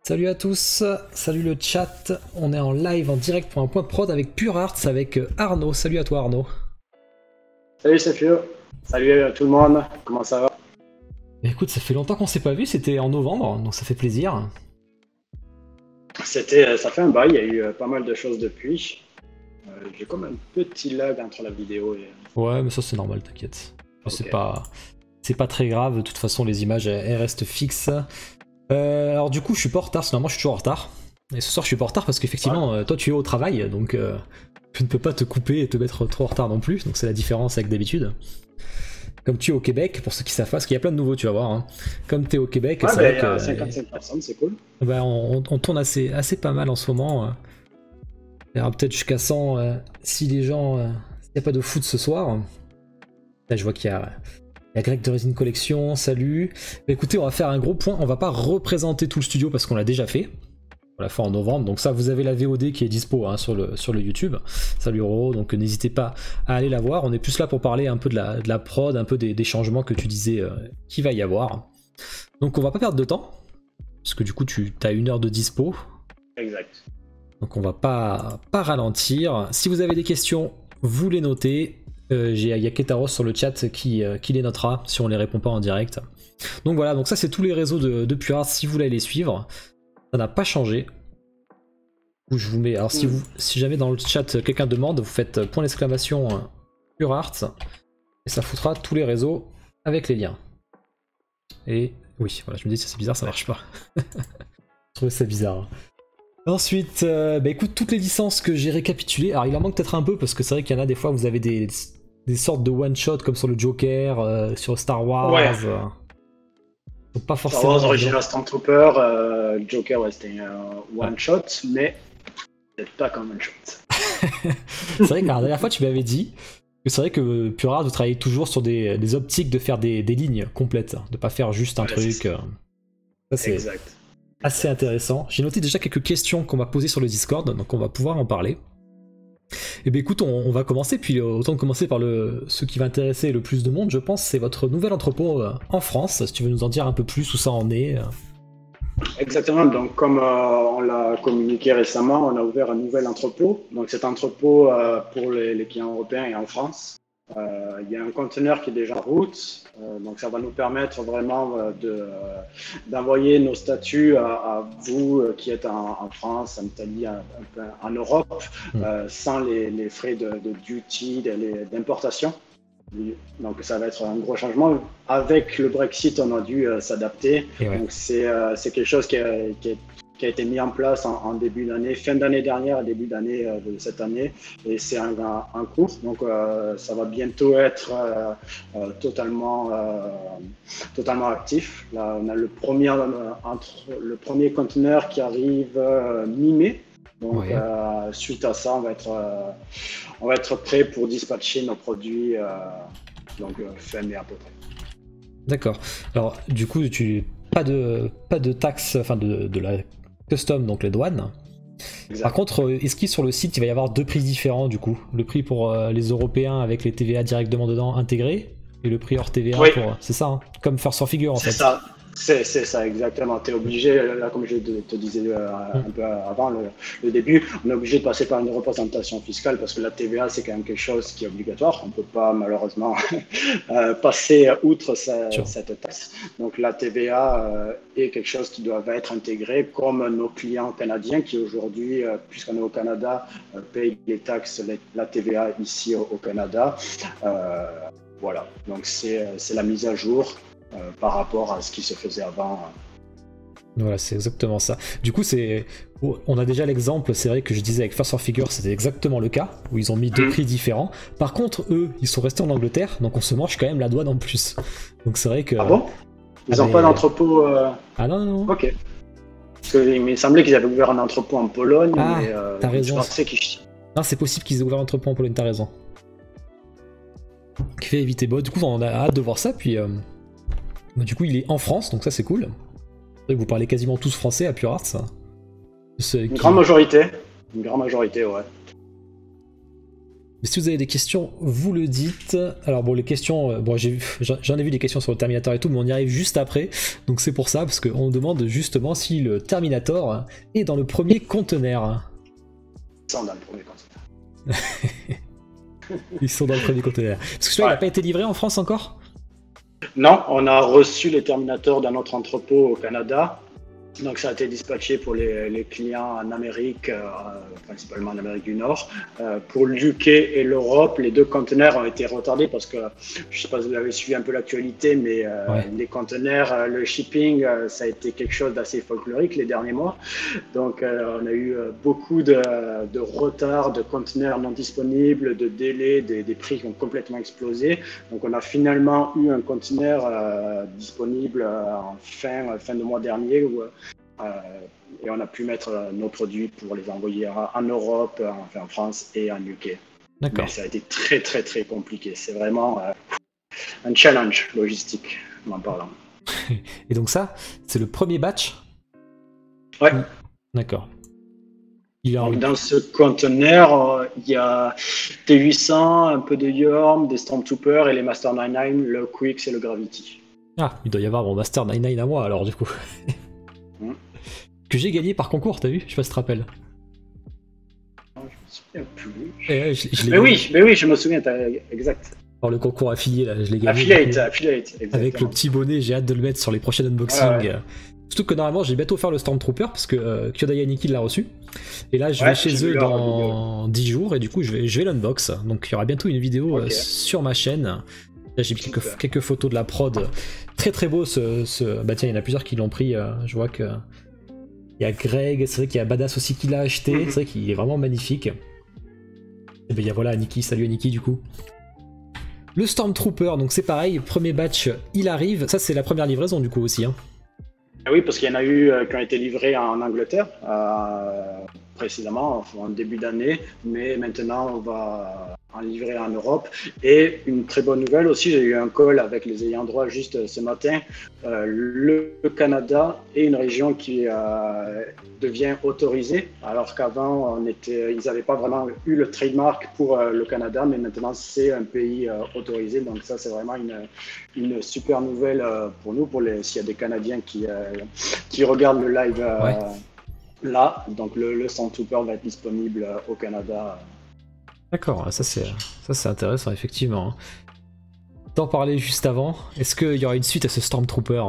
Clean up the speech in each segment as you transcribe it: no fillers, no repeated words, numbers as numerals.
Salut à tous, salut le chat, on est en live en direct pour un point prod avec Pure Arts avec Arnaud. Salut à toi Arnaud. Salut Safio, salut à tout le monde, comment ça va? Écoute, ça fait longtemps qu'on s'est pas vu, c'était en novembre, donc ça fait plaisir. Ça fait un bail, il y a eu pas mal de choses depuis. J'ai comme un petit lag entre la vidéo et... Ouais, mais ça c'est normal, t'inquiète. Ok. C'est pas très grave, de toute façon les images elles restent fixes. Alors du coup je suis pas en retard, parce que normalement je suis toujours en retard. Et ce soir je suis pas en retard parce qu'effectivement toi tu es au travail, donc je ne peux pas te couper et te mettre trop en retard non plus, donc c'est la différence avec d'habitude. Comme tu es au Québec, pour ceux qui savent pas, parce qu'il y a plein de nouveaux, tu vas voir. Hein. Comme tu es au Québec, Ouais, c'est ben, vrai il y que a 55 personnes, c'est cool. bah, on tourne assez pas mal en ce moment. Il y aura peut-être jusqu'à 100 si les gens. S'il n'y a pas de foot ce soir. Là, je vois il y a Greg de Resin Collection, salut. Bah, écoutez, on va faire un gros point. On va pas représenter tout le studio parce qu'on l'a déjà fait. On l'a fait en novembre, donc ça vous avez la VOD qui est dispo hein, sur le YouTube. Salut Roro, donc n'hésitez pas à aller la voir. On est plus là pour parler un peu de la prod, un peu des changements que tu disais qu'il va y avoir. Donc on va pas perdre de temps, parce que du coup tu as 1 heure de dispo. Exact. Donc on va pas ralentir. Si vous avez des questions, vous les notez. Il y a Ketaros sur le chat qui les notera si on les répond pas en direct. Donc voilà, donc ça c'est tous les réseaux de Pure Arts si vous voulez les suivre. Ça n'a pas changé. Je vous mets. Alors si jamais dans le chat quelqu'un demande, vous faites point d'exclamation Pure Arts et ça foutra tous les réseaux avec les liens. Et oui, voilà, je me dis c'est bizarre, ça marche pas. Je trouvais ça bizarre. Ensuite, bah écoute, toutes les licences que j'ai récapitulées, alors il en manque peut-être un peu parce que c'est vrai qu'il y en a des fois vous avez des sortes de one-shot comme sur le Joker, sur Star Wars. Ouais. Donc pas Star forcément. Wars Original Stormtrooper, Joker, ouais, c'était un one-shot, mais peut-être pas comme one-shot. C'est vrai que la dernière fois tu m'avais dit que c'est vrai que Pure Art vous travaillez toujours sur des optiques de faire des lignes complètes, de pas faire juste un truc. Ça c'est Exact. assez intéressant. J'ai noté déjà quelques questions qu'on m'a posées sur le Discord, donc on va pouvoir en parler. Et bien écoute, on va commencer, puis autant commencer par ce qui va intéresser le plus de monde, je pense, c'est votre nouvel entrepôt en France. Si tu veux nous en dire un peu plus où ça en est. Exactement, donc comme on l'a communiqué récemment, on a ouvert un nouvel entrepôt. Donc cet entrepôt pour les clients européens est en France. Il y a un conteneur qui est déjà en route, donc ça va nous permettre vraiment d'envoyer nos statuts à vous qui êtes en France, en Italie, en Europe, sans les frais de duty, d'importation. Donc ça va être un gros changement. Avec le Brexit, on a dû s'adapter. Ouais. Donc c'est quelque chose qui a été mis en place en début d'année, fin d'année dernière, début d'année de cette année, et c'est un cours. Donc ça va bientôt être totalement actif. Là, on a le premier conteneur qui arrive mi-mai. Donc suite à ça, on va être prêt pour dispatcher nos produits fin mai à peu près. D'accord. Alors du coup, pas de taxes, enfin de la custom, donc les douanes. Exact. Par contre, est-ce qu'il sur le site il va y avoir 2 prix différents du coup? Le prix pour les Européens avec les TVA directement dedans intégrés et le prix hors TVA pour. C'est ça, hein, comme First for Figure en fait. C'est ça. C'est ça, exactement. Tu es obligé, là, comme je te disais un peu avant le début, on est obligé de passer par une représentation fiscale parce que la TVA, c'est quand même quelque chose qui est obligatoire. On ne peut pas, malheureusement, passer outre cette taxe. Donc, la TVA est quelque chose qui doit être intégré comme nos clients canadiens qui, aujourd'hui, puisqu'on est au Canada, payent les taxes, la TVA ici au Canada. Voilà. Donc, c'est la mise à jour. Par rapport à ce qui se faisait avant. Voilà, c'est exactement ça. Du coup, on a déjà l'exemple, c'est vrai que je disais avec First for Figure, c'était exactement le cas, où ils ont mis 2 prix différents. Par contre, eux, ils sont restés en Angleterre, donc on se mange quand même la douane en plus. Donc c'est vrai que... Ah bon? Ils n'ont pas d'entrepôt... Ah non. Ok. Parce qu'il me semblait qu'ils avaient ouvert un entrepôt en Pologne, mais t'as raison. je pensais qu'ils... Non, c'est possible qu'ils aient ouvert un entrepôt en Pologne, t'as raison. Qui fait éviter... Bon, du coup, on a hâte de voir ça, puis... Du coup, il est en France, donc ça c'est cool. Vous parlez quasiment tous français à Pure Arts. Une grande majorité, ouais. Mais si vous avez des questions, vous le dites. Alors bon, les questions, bon, j'en ai vu des questions sur le Terminator et tout, mais on y arrive juste après. Donc c'est pour ça, parce qu'on demande justement si le Terminator est dans le premier conteneur. Ils sont dans le premier conteneur. Ils sont dans le premier conteneur. Parce que celui-là, il n'a pas été livré en France encore? Non, on a reçu les Terminators dans notre entrepôt au Canada. Donc ça a été dispatché pour les clients en Amérique, principalement en Amérique du Nord. Pour l'UK et l'Europe, les 2 conteneurs ont été retardés parce que, je ne sais pas si vous avez suivi un peu l'actualité, mais les conteneurs, le shipping, ça a été quelque chose d'assez folklorique les derniers mois. Donc on a eu beaucoup de retard, de conteneurs non disponibles, de délais, des prix qui ont complètement explosé. Donc on a finalement eu un conteneur disponible en fin de mois dernier et on a pu mettre nos produits pour les envoyer en Europe, enfin en France et en UK. D'accord. Mais ça a été très très très compliqué. C'est vraiment un challenge logistique en parlant. Et donc ça, c'est le premier batch? Ouais. D'accord. Donc, dans ce conteneur, il y a T800, un peu de Yorm, des Stormtroopers et les Master 99, le Quicks et le Gravity. Ah, il doit y avoir mon Master 99 à moi alors du coup. Que j'ai gagné par concours, t'as vu? Je sais pas si tu te rappelles. Non, je me souviens plus. Mais oui, je me souviens, exact. Par le concours affilié, là, je l'ai gagné. Affiliate, exactement. Avec le petit bonnet, j'ai hâte de le mettre sur les prochains unboxings. Ouais. Surtout que normalement, j'ai bientôt faire le Stormtrooper parce que Kyodai Aniki l'a reçu. Et là, je vais chez eux dans 10 jours et du coup, je vais l'unbox. Donc, il y aura bientôt une vidéo sur ma chaîne. Là, j'ai mis quelques photos de la prod. Très très beau Bah tiens, il y en a plusieurs qui l'ont pris. Je vois que. Il y a Greg, c'est vrai qu'il y a Badass aussi qui l'a acheté. C'est vrai qu'il est vraiment magnifique. Et ben, il y a voilà Aniki. Salut Aniki du coup. Le Stormtrooper, donc c'est pareil, premier batch, il arrive. Ça, c'est la première livraison du coup aussi. Hein. Oui, parce qu'il y en a eu qui ont été livrés en Angleterre précédemment, en début d'année, mais maintenant on va en livrer en Europe. Et une très bonne nouvelle aussi, j'ai eu un call avec les ayants droit juste ce matin. Le Canada est une région qui devient autorisée, alors qu'avant ils n'avaient pas vraiment eu le trademark pour le Canada, mais maintenant c'est un pays autorisé. Donc ça, c'est vraiment une super nouvelle pour nous, s'il y a des Canadiens qui regardent le live. Là, donc le Stormtrooper va être disponible au Canada. D'accord, ça c'est intéressant effectivement. T'en parlais juste avant, est-ce qu'il y aura une suite à ce Stormtrooper?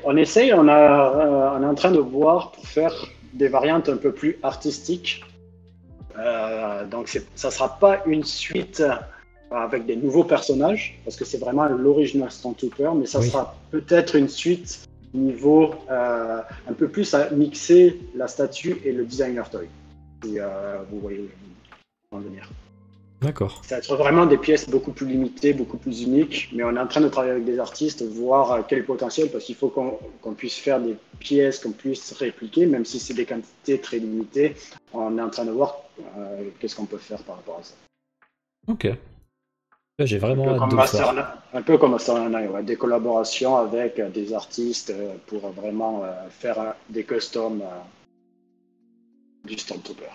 On essaye, on est en train de voir pour faire des variantes un peu plus artistiques. Donc ça sera pas une suite avec des nouveaux personnages, parce que c'est vraiment l'original Stormtrooper, mais ça sera peut-être une suite niveau un peu plus à mixer la statue et le designer toy. Si vous voyez en venir. D'accord. Ça va être vraiment des pièces beaucoup plus limitées, beaucoup plus uniques, mais on est en train de travailler avec des artistes, voir quel est le potentiel, parce qu'il faut qu'on puisse faire des pièces qu'on puisse répliquer, même si c'est des quantités très limitées. On est en train de voir qu'est-ce qu'on peut faire par rapport à ça. Ok. Là, j'ai vraiment hâte de voir. Un peu comme Master 99, des collaborations avec des artistes pour vraiment faire des customs du Stormtrooper.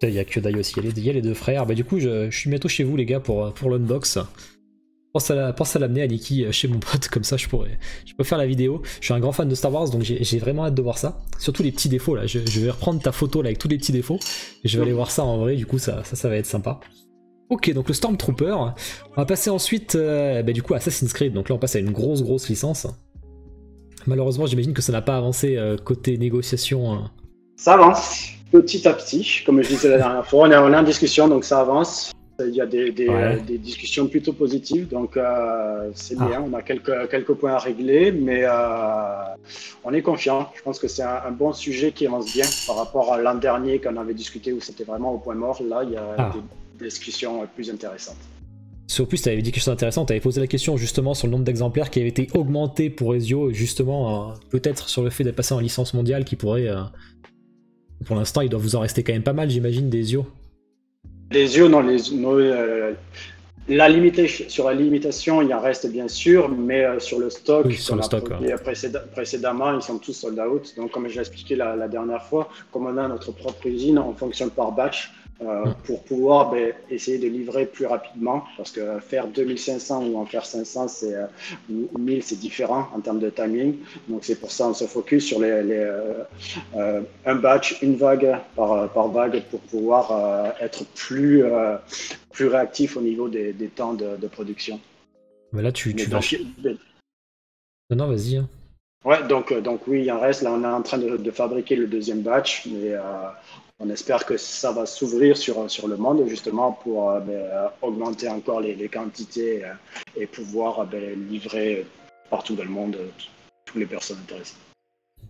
Il y a Kyodai aussi, il y a les deux frères. Bah, du coup, je suis bientôt chez vous, les gars, pour l'unbox. Pense à l'amener à Niki chez mon pote, comme ça je peux faire la vidéo. Je suis un grand fan de Star Wars, donc j'ai vraiment hâte de voir ça. Surtout les petits défauts, là. Je vais reprendre ta photo là, avec tous les petits défauts. Et je vais aller voir ça en vrai, du coup, ça va être sympa. Ok, donc le Stormtrooper. On va passer ensuite du coup à Assassin's Creed. Donc là, on passe à une grosse licence. Malheureusement, j'imagine que ça n'a pas avancé côté négociation. Ça avance petit à petit, comme je disais la dernière fois. On est en discussion, donc ça avance. Il y a des discussions plutôt positives, donc c'est bien. On a quelques points à régler, mais on est confiant. Je pense que c'est un bon sujet qui avance bien par rapport à l'an dernier qu'on avait discuté où c'était vraiment au point mort. Là, il y a des discussions plus intéressantes. Sur plus, tu avais dit quelque chose d'intéressant, tu avais posé la question justement sur le nombre d'exemplaires qui avait été augmenté pour Ezio, justement, peut-être sur le fait d'être passé en licence mondiale qui pourrait... pour l'instant, il doit vous en rester quand même pas mal, j'imagine, des Ezio. Les yeux, non, Sur la limitation, il en reste bien sûr, mais sur le stock, oui, sur le stock, précédemment, ils sont tous sold out. Donc, comme j'ai expliqué la dernière fois, comme on a notre propre usine, on fonctionne par batch pour pouvoir essayer de livrer plus rapidement. Parce que faire 2500 ou en faire 500, ou 1000, c'est différent en termes de timing. Donc, c'est pour ça qu'on se focus sur un batch, une vague par vague pour pouvoir être plus réactif au niveau des temps de production. Mais là, tu vas... Non, vas-y. Hein. Ouais, donc oui, il en reste. Là, on est en train de fabriquer le deuxième batch, mais on espère que ça va s'ouvrir sur le monde, justement, pour augmenter encore les quantités et pouvoir livrer partout dans le monde toutes les personnes intéressées.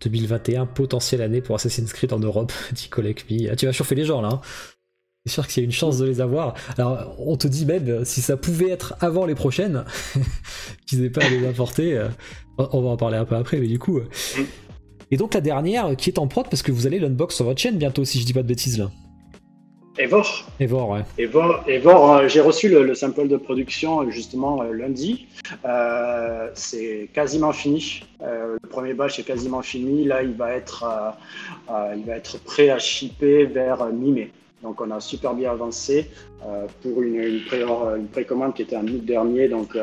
2021, potentielle année pour Assassin's Creed en Europe, dit Collecmi. Ah, tu vas chauffer les gens, là. Hein. C'est sûr qu'il y a une chance de les avoir. Alors, on te dit même, si ça pouvait être avant les prochaines, qu'ils n'aient pas à les importer, on va en parler un peu après, mais du coup... Et donc la dernière, qui est en prod, parce que vous allez l'unbox sur votre chaîne bientôt, si je dis pas de bêtises, là. Evor. Evor, ouais. Evor, j'ai reçu le sample de production, justement, lundi. C'est quasiment fini. Le premier batch est quasiment fini. Là, il va être prêt à shipper vers mi-mai. Donc on a super bien avancé pour une précommande qui était en août dernier, donc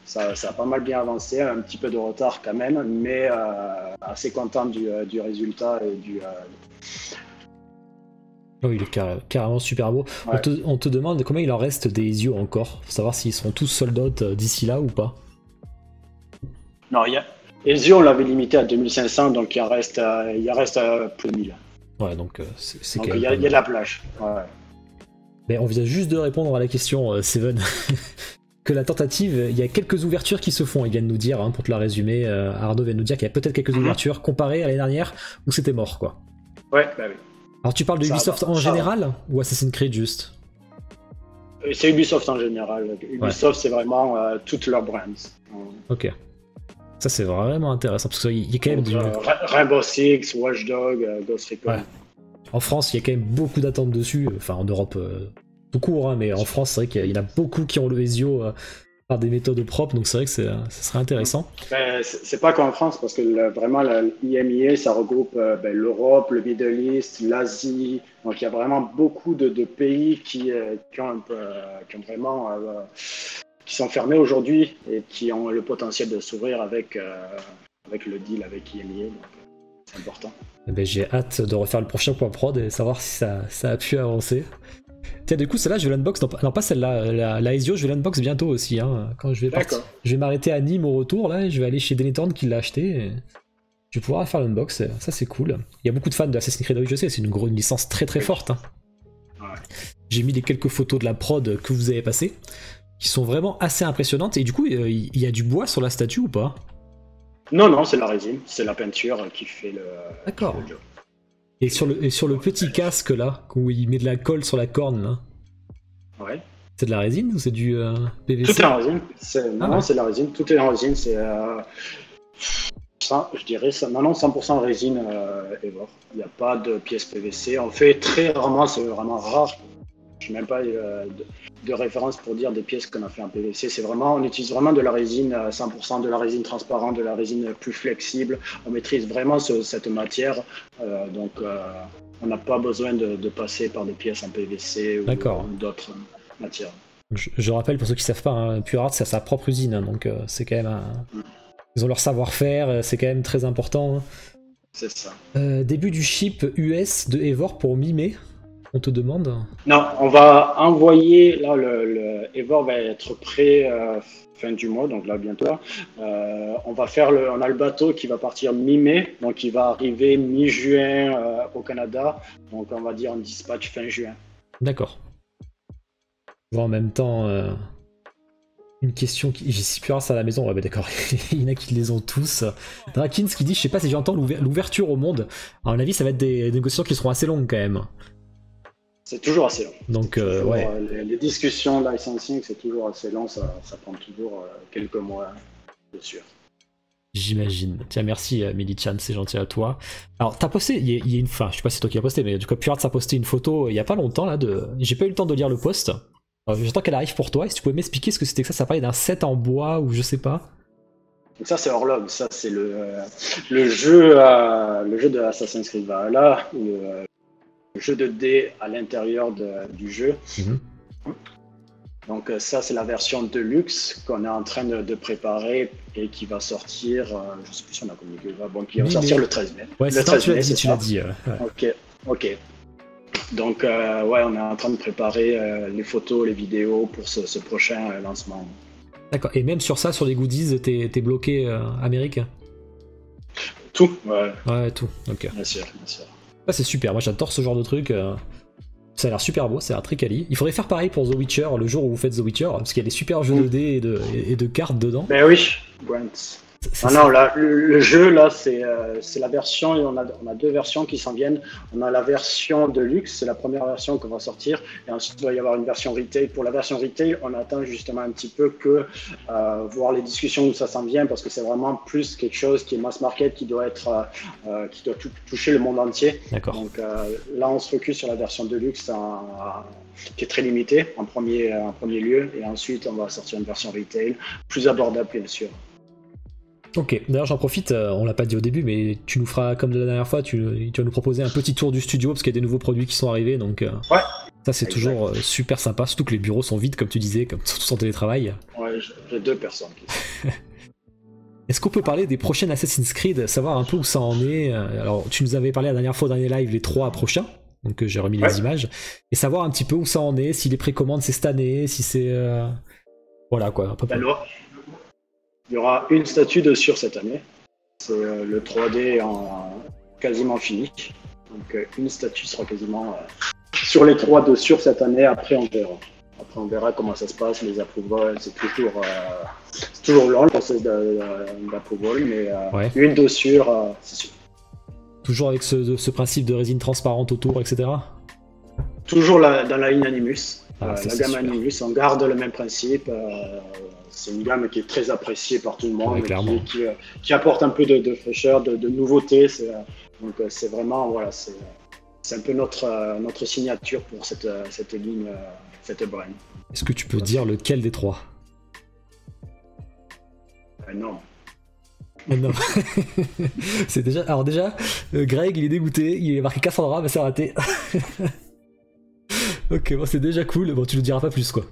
ça a pas mal bien avancé, un petit peu de retard quand même, mais assez content du résultat et du... Oh, il est carrément super beau. Ouais. On te demande combien il en reste des yeux encore, pour savoir s'ils seront tous sold out d'ici là ou pas. Non, Ezio on l'avait limité à 2500, donc il en reste plus de 1000. Ouais, donc c'est donc il y a de la plage. Ouais. Mais on vient juste de répondre à la question, Seven. Que la tentative, il y a quelques ouvertures qui se font, il vient de nous dire, hein, pour te la résumer, Arnaud vient de nous dire qu'il y a peut-être quelques ouvertures comparées à l'année dernière où c'était mort, quoi. Ouais, bah oui. Alors tu parles de Ubisoft en général ou Assassin's Creed juste? C'est Ubisoft en général. Ubisoft, c'est vraiment toutes leurs brands. Ok. Ça c'est vraiment intéressant parce qu'il y a quand même du... Rainbow Six, Watch Dogs, Ghost Recon. Ouais. En France, il y a quand même beaucoup d'attentes dessus. Enfin, en Europe, tout court, hein, mais en France, c'est vrai qu'il y en a beaucoup qui ont le Ezio par des méthodes propres, donc c'est vrai que ça serait intéressant. C'est pas qu'en France, parce que vraiment, l'IMIA, ça regroupe l'Europe, le Middle East, l'Asie. Donc il y a vraiment beaucoup de pays qui ont vraiment... qui sont fermés aujourd'hui et qui ont le potentiel de s'ouvrir avec le deal avec IMIA. Donc c'est important. J'ai hâte de refaire le prochain point prod et savoir si ça a pu avancer. Tiens, du coup, celle-là, je vais l'unbox. Non, pas celle-là. La Ezio, je vais l'unbox bientôt aussi. Hein, quand je vais partir. Je vais m'arrêter à Nîmes au retour, là, et je vais aller chez Denethorn qui l'a acheté. Et je vais pouvoir faire l'unbox. Ça, c'est cool. Il y a beaucoup de fans de Assassin's Creed, oui, je sais, c'est une licence très très forte. Hein. Ouais. J'ai mis les quelques photos de la prod que vous avez passées, qui sont vraiment assez impressionnantes. Et du coup, il y a du bois sur la statue ou pas? Non, c'est la résine. C'est la peinture qui fait le... D'accord. Et sur le petit casque là, où il met de la colle sur la corne là. Ouais. C'est de la résine ou c'est du PVC? Tout est en résine. Non, c'est de la résine. Tout est en résine. C'est je dirais ça. Non, 100% résine Evor. Il n'y a pas de pièces PVC. On fait très rarement, c'est vraiment rare. Je n'ai même pas de référence pour dire des pièces qu'on a fait en PVC. On utilise vraiment de la résine 100%, de la résine transparente, de la résine plus flexible. On maîtrise vraiment cette matière. Donc, on n'a pas besoin de passer par des pièces en PVC ou d'autres matières. Je rappelle pour ceux qui ne savent pas, hein, Pure Art, c'est sa propre usine. Hein, donc, c'est quand même ils ont leur savoir-faire. C'est quand même très important. Hein. C'est ça. Début du ship US de Evor pour mi-mai. On te demande? Non, on va envoyer, là, le Evor va être prêt fin du mois, donc là, bientôt. On a le bateau qui va partir mi-mai, donc il va arriver mi-juin au Canada, donc on va dire en dispatch fin juin. D'accord. Bon, en même temps, une question qui... J'ai si peur à ça à la maison, ouais, bah d'accord, il y en a qui les ont tous. Drakins qui dit, je sais pas si j'entends l'ouverture au monde. À mon avis, ça va être des négociations qui seront assez longues quand même. C'est toujours assez long. Donc, ouais. Les discussions de licensing, c'est toujours assez long, ça prend toujours quelques mois, bien sûr. J'imagine. Tiens, merci Mili-chan, c'est gentil à toi. Alors, t'as posté, il y a une... Enfin, je sais pas si c'est toi qui as posté, mais du coup, Pure Art a posté une photo il y a pas longtemps, là, de... J'ai pas eu le temps de lire le post, J'attends qu'elle arrive pour toi. Et si tu pouvais m'expliquer ce que c'était que ça parlait d'un set en bois ou je sais pas. Donc ça, c'est Orlog. Ça, c'est le jeu de Assassin's Creed Valhalla, le jeu de dés à l'intérieur du jeu. Donc ça, c'est la version Deluxe qu'on est en train de préparer et qui va sortir, je ne sais plus si on a communiqué, qui va sortir le 13 mai. Ouais, le 13 mai, tu l'as dit. Ouais. Ok. Donc ouais, on est en train de préparer les photos, les vidéos pour ce prochain lancement. D'accord. Et même sur ça, sur les goodies, t'es bloqué Amérique? Tout, ouais. Ouais, tout. Ok. Bien sûr. Ah, c'est super. Moi, j'adore ce genre de truc. Ça a l'air super beau, ça a l'air très quali. Il faudrait faire pareil pour The Witcher le jour où vous faites The Witcher, parce qu'il y a des super jeux de dés et de cartes dedans. Ben oui, Brent. Non, là, le jeu, là, c'est la version, et on a deux versions qui s'en viennent. On a la version de luxe, c'est la première version qu'on va sortir, et ensuite il va y avoir une version retail. Pour la version retail, on attend justement un petit peu que voir les discussions où ça s'en vient, parce que c'est vraiment plus quelque chose qui est mass market, qui doit toucher le monde entier. D'accord. Donc là, on se focus sur la version de luxe qui est très limitée en premier lieu, et ensuite on va sortir une version retail plus abordable, bien sûr. Ok, d'ailleurs j'en profite, on l'a pas dit au début, mais tu nous feras comme de la dernière fois, tu vas nous proposer un petit tour du studio parce qu'il y a des nouveaux produits qui sont arrivés, donc ouais, ça c'est toujours super sympa, surtout que les bureaux sont vides comme tu disais, comme tous en télétravail. Ouais, j'ai 2 personnes qui Est-ce qu'on peut parler des prochaines Assassin's Creed, savoir un peu où ça en est? Alors tu nous avais parlé la dernière fois au dernier live, les 3 prochains, donc j'ai remis les images, et savoir un petit peu où ça en est, si les précommandes c'est cette année, si c'est... Voilà quoi, un peu plus. Il y aura une statue de sur cette année. C'est le 3D quasiment fini. Donc une statue sera quasiment sur les 3 de sur cette année. Après on verra comment ça se passe, les approvals. C'est toujours long le process d'approval, mais une de sur, c'est sûr. Toujours avec ce principe de résine transparente autour, etc. Toujours dans la ligne Animus. La gamme Animus, on garde le même principe. C'est une gamme qui est très appréciée par tout le monde, qui apporte un peu de fraîcheur, de nouveauté. Donc c'est vraiment, voilà, c'est un peu notre signature pour cette ligne, cette brand. Est-ce que tu peux dire lequel des 3? Non. Non. C'est déjà. Alors déjà, Greg il est dégoûté, il est marqué Cassandra, mais c'est raté. Ok, bon c'est déjà cool, bon tu le diras pas plus quoi.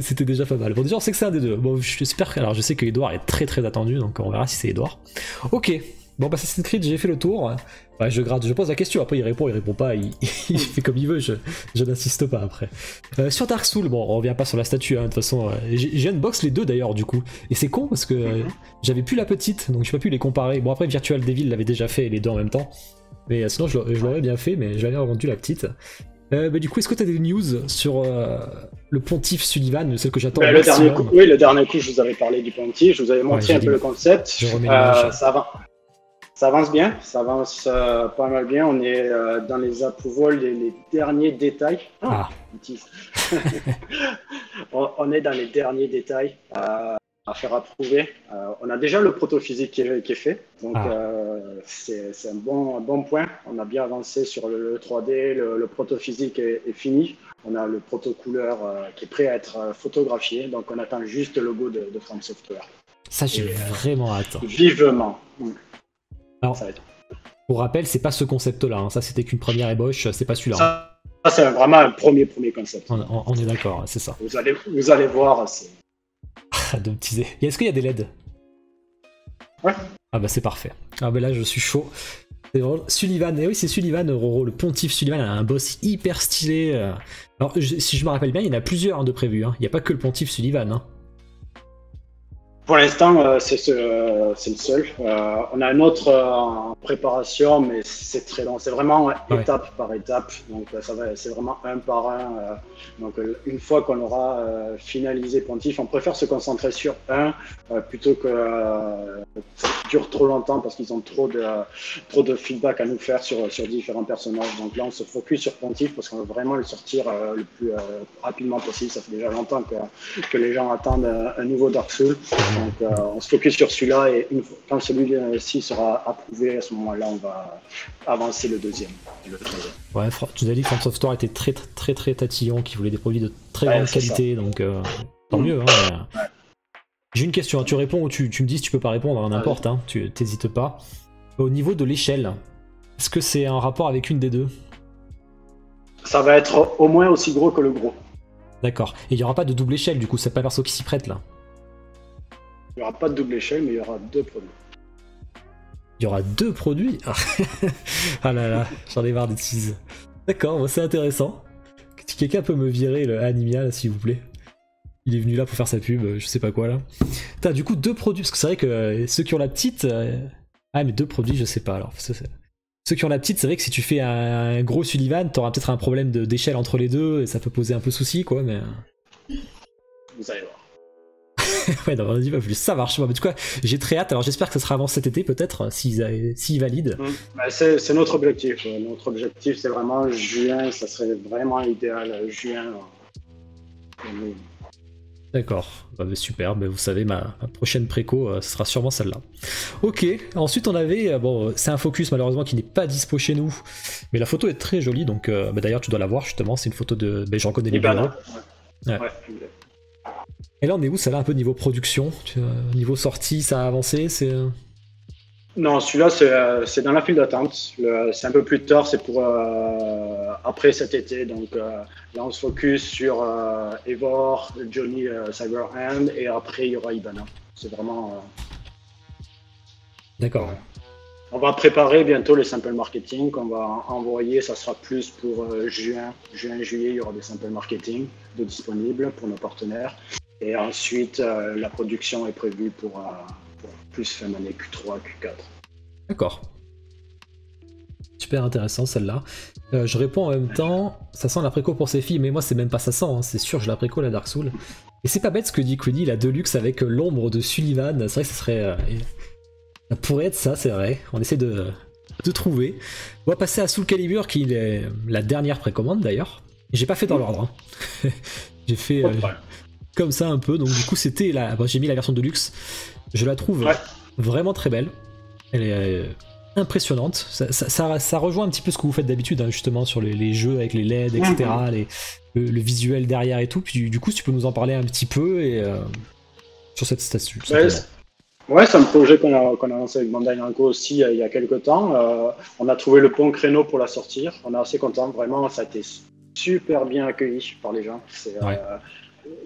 C'était déjà pas mal. Bon déjà on sait que c'est un des deux. Bon j'espère que... Alors je sais que Edouard est très très attendu, donc on verra si c'est Edouard. Ok, bon bah Assassin's Creed j'ai fait le tour. Ouais, je pose la question, après il répond pas, il fait comme il veut, je n'insiste pas après. Sur Dark Souls, bon on revient pas sur la statue, hein, de toute façon, j'ai unbox les deux d'ailleurs du coup. Et c'est con parce que j'avais plus la petite, donc j'ai pas pu les comparer. Bon après Virtual Devil l'avait déjà fait les deux en même temps. Mais sinon je l'aurais bien fait, mais j'avais rendu la petite. Du coup, est-ce que tu as des news sur le pontife Sullivan, celle que j'attends? Le dernier coup, je vous avais parlé du pontife, je vous avais montré un peu le concept. Ça avance bien, ça avance pas mal bien. On est dans les approvals, les derniers détails. On est dans les derniers détails à faire approuver. On a déjà le proto physique qui est fait, donc c'est un bon point. On a bien avancé sur le 3D, le proto physique est fini. On a le proto couleur qui est prêt à être photographié, donc on attend juste le logo de From Software. Ça j'ai vraiment hâte. Vivement. Alors, pour rappel, c'est pas ce concept-là, hein. Ça c'était qu'une première ébauche, c'est pas celui-là. Ça c'est vraiment un premier concept. On est d'accord, c'est ça. Vous allez voir, c'est... de me teaser. Est-ce qu'il y a des LED? Ouais. Ah bah c'est parfait. Ah bah là je suis chaud. C'est vraiment Sullivan, et oui c'est Sullivan, Roro, le pontife Sullivan a un boss hyper stylé. Alors si je me rappelle bien, il y en a plusieurs de prévus, hein. Il n'y a pas que le pontife Sullivan. Hein. Pour l'instant, c'est le seul. On a un autre en préparation, mais c'est très long. C'est vraiment étape par étape. Donc, c'est vraiment un par un. Donc, une fois qu'on aura finalisé Pontiff, on préfère se concentrer sur un plutôt que ça dure trop longtemps parce qu'ils ont trop de feedback à nous faire sur différents personnages. Donc là, on se focus sur Pontiff parce qu'on veut vraiment le sortir le plus rapidement possible. Ça fait déjà longtemps que les gens attendent un nouveau Dark Souls. effectivement. Donc on se focus sur celui-là et quand celui-ci sera approuvé, à ce moment-là, on va avancer le deuxième et le troisième. Ouais, tu nous as dit que From Software était très tatillon, qui voulait des produits de très grande qualité, donc tant mieux. Hein, mais... J'ai une question, hein, tu réponds ou tu me dis si tu peux pas répondre, n'importe, hein, tu t'hésites pas. Au niveau de l'échelle, est-ce que c'est un rapport avec une des deux? Ça va être au moins aussi gros que le gros. D'accord. Et il n'y aura pas de double échelle, du coup, c'est pas un perso qui s'y prête là. Il n'y aura pas de double échelle, mais il y aura 2 produits. Il y aura 2 produits? Ah là là, j'en ai marre des teases. D'accord, bon, c'est intéressant. Si quelqu'un peut me virer le Animia, s'il vous plaît. Il est venu là pour faire sa pub, je sais pas quoi là. T'as du coup 2 produits, parce que c'est vrai que ceux qui ont la petite... Ah mais 2 produits, je sais pas alors. Ceux qui ont la petite, c'est vrai que si tu fais un gros Sullivan, t'auras peut-être un problème d'échelle entre les deux, et ça peut poser un peu souci quoi, mais... Vous allez voir. Ouais, non, on dit pas plus, ça marche. Mais en tout cas, j'ai très hâte, alors j'espère que ça sera avant cet été peut-être, s'ils valident. Bah, c'est notre objectif. Notre objectif, c'est vraiment juin, ça serait vraiment idéal, juin. D'accord, bah, super, bah, vous savez, ma prochaine préco, ce sera sûrement celle-là. Ok, ensuite on avait, bon, c'est un focus malheureusement qui n'est pas dispo chez nous, mais la photo est très jolie, donc bah, d'ailleurs tu dois la voir justement, c'est une photo de, bah, j'en connais les bureaux. Ouais. Et là on est où, celle-là, un peu niveau production, niveau sortie, ça a avancé, c'est... Non, celui-là, c'est dans la file d'attente. C'est un peu plus tard, c'est pour après cet été. Donc là, on se focus sur Eivor, Johnny Cyberhand, et après, il y aura Ibana. C'est vraiment... D'accord. On va préparer bientôt les sample marketing qu'on va envoyer. Ça sera plus pour juillet, il y aura des sample marketing de disponibles pour nos partenaires. Et ensuite, la production est prévue pour plus fin d'année Q3, Q4. D'accord. Super intéressant celle-là. Je réponds en même temps, ça sent la préco pour ses filles, mais moi c'est même pas ça sent, hein, c'est sûr, je la préco la Dark Soul. Et c'est pas bête ce que dit Queenie, la Deluxe avec l'ombre de Sullivan, c'est vrai que ça serait... ça pourrait être ça, c'est vrai, on essaie de trouver. On va passer à Soul Calibur qui est la dernière précommande d'ailleurs. J'ai pas fait dans l'ordre, hein. J'ai fait comme ça un peu, donc du coup c'était la... Bon, j'ai mis la version Deluxe, je la trouve vraiment très belle. Elle est impressionnante. Ça rejoint un petit peu ce que vous faites d'habitude, hein, justement, sur les jeux avec les LED, etc., le visuel derrière et tout. Puis du coup, si tu peux nous en parler un petit peu et, sur cette statue. Ouais, c'est un projet qu'on a lancé avec Bandai Namco aussi il y a quelques temps. On a trouvé le bon créneau pour la sortir. On est assez content. Vraiment, ça a été super bien accueilli par les gens.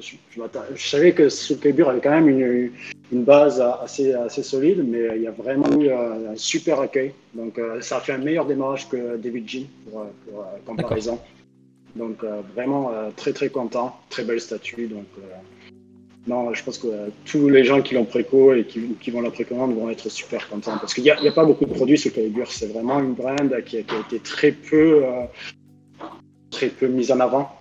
Je savais que Soul Calibur avait quand même une base assez solide, mais il y a vraiment eu un super accueil. Donc ça a fait un meilleur démarrage que David Jean pour comparaison. Donc vraiment très très content, très belle statue. Donc non, je pense que tous les gens qui l'ont préco et qui vont la précommande vont être super contents parce qu'il n'y a pas beaucoup de produits Soul Calibur. C'est vraiment une brand qui a été très peu mise en avant.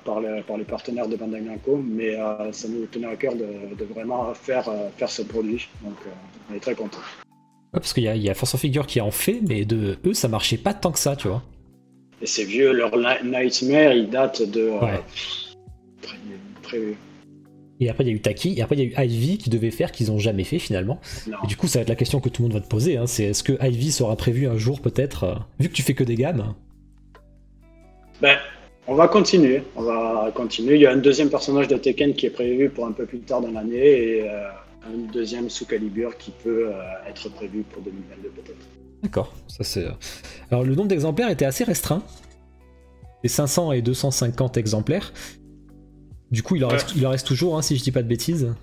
Par les partenaires de Bandai Namco, mais ça nous tenait à cœur de vraiment faire ce produit, donc on est très contents. Ouais, parce qu'il y a Force Figure qui en fait, mais de eux ça marchait pas tant que ça, tu vois. Et c'est vieux, leur Nightmare il date de très vieux. Et après il y a eu Taki, et après il y a eu Ivy qui devait faire, qu'ils ont jamais fait finalement. Non. Et du coup ça va être la question que tout le monde va te poser, hein, c'est est-ce que Ivy sera prévu un jour peut-être, vu que tu fais que des gammes? On va continuer. Il y a un deuxième personnage de Tekken qui est prévu pour un peu plus tard dans l'année et un deuxième Soul Calibur qui peut être prévu pour 2022 peut-être. D'accord. Ça c'est. Alors le nombre d'exemplaires était assez restreint. C'est 500 et 250 exemplaires. Du coup, il en reste toujours, hein, si je dis pas de bêtises.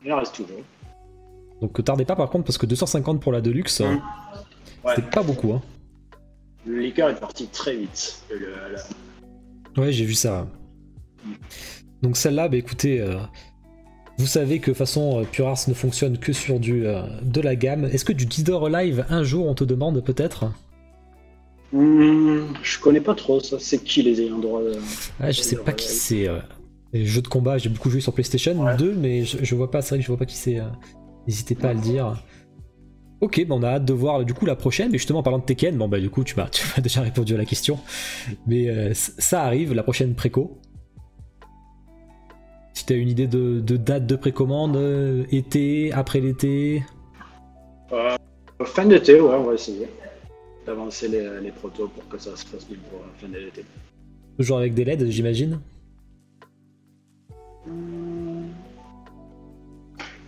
Il en reste toujours. Donc tardez pas par contre parce que 250 pour la Deluxe, c'est pas beaucoup. Hein. Le liqueur est parti très vite. Ouais, j'ai vu ça. Donc celle-là, bah écoutez, vous savez que de toute façon Pure Ars ne fonctionne que sur de la gamme. Est-ce que du Dead or Alive un jour on te demande peut-être? Je connais pas trop ça. C'est qui les ayants droit je sais pas qui c'est. Les jeux de combat, j'ai beaucoup joué sur PlayStation 2, mais je vois pas. C'est vrai que je vois pas qui c'est. N'hésitez pas à le dire. Ok, on a hâte de voir du coup la prochaine, mais justement en parlant de Tekken, bon bah du coup tu m'as déjà répondu à la question, mais ça arrive, la prochaine préco. Si tu as une idée de date de précommande, été, après l'été? Fin d'été, ouais, on va essayer d'avancer les protos pour que ça se fasse bien pour fin de l'été. Toujours avec des LED, j'imagine?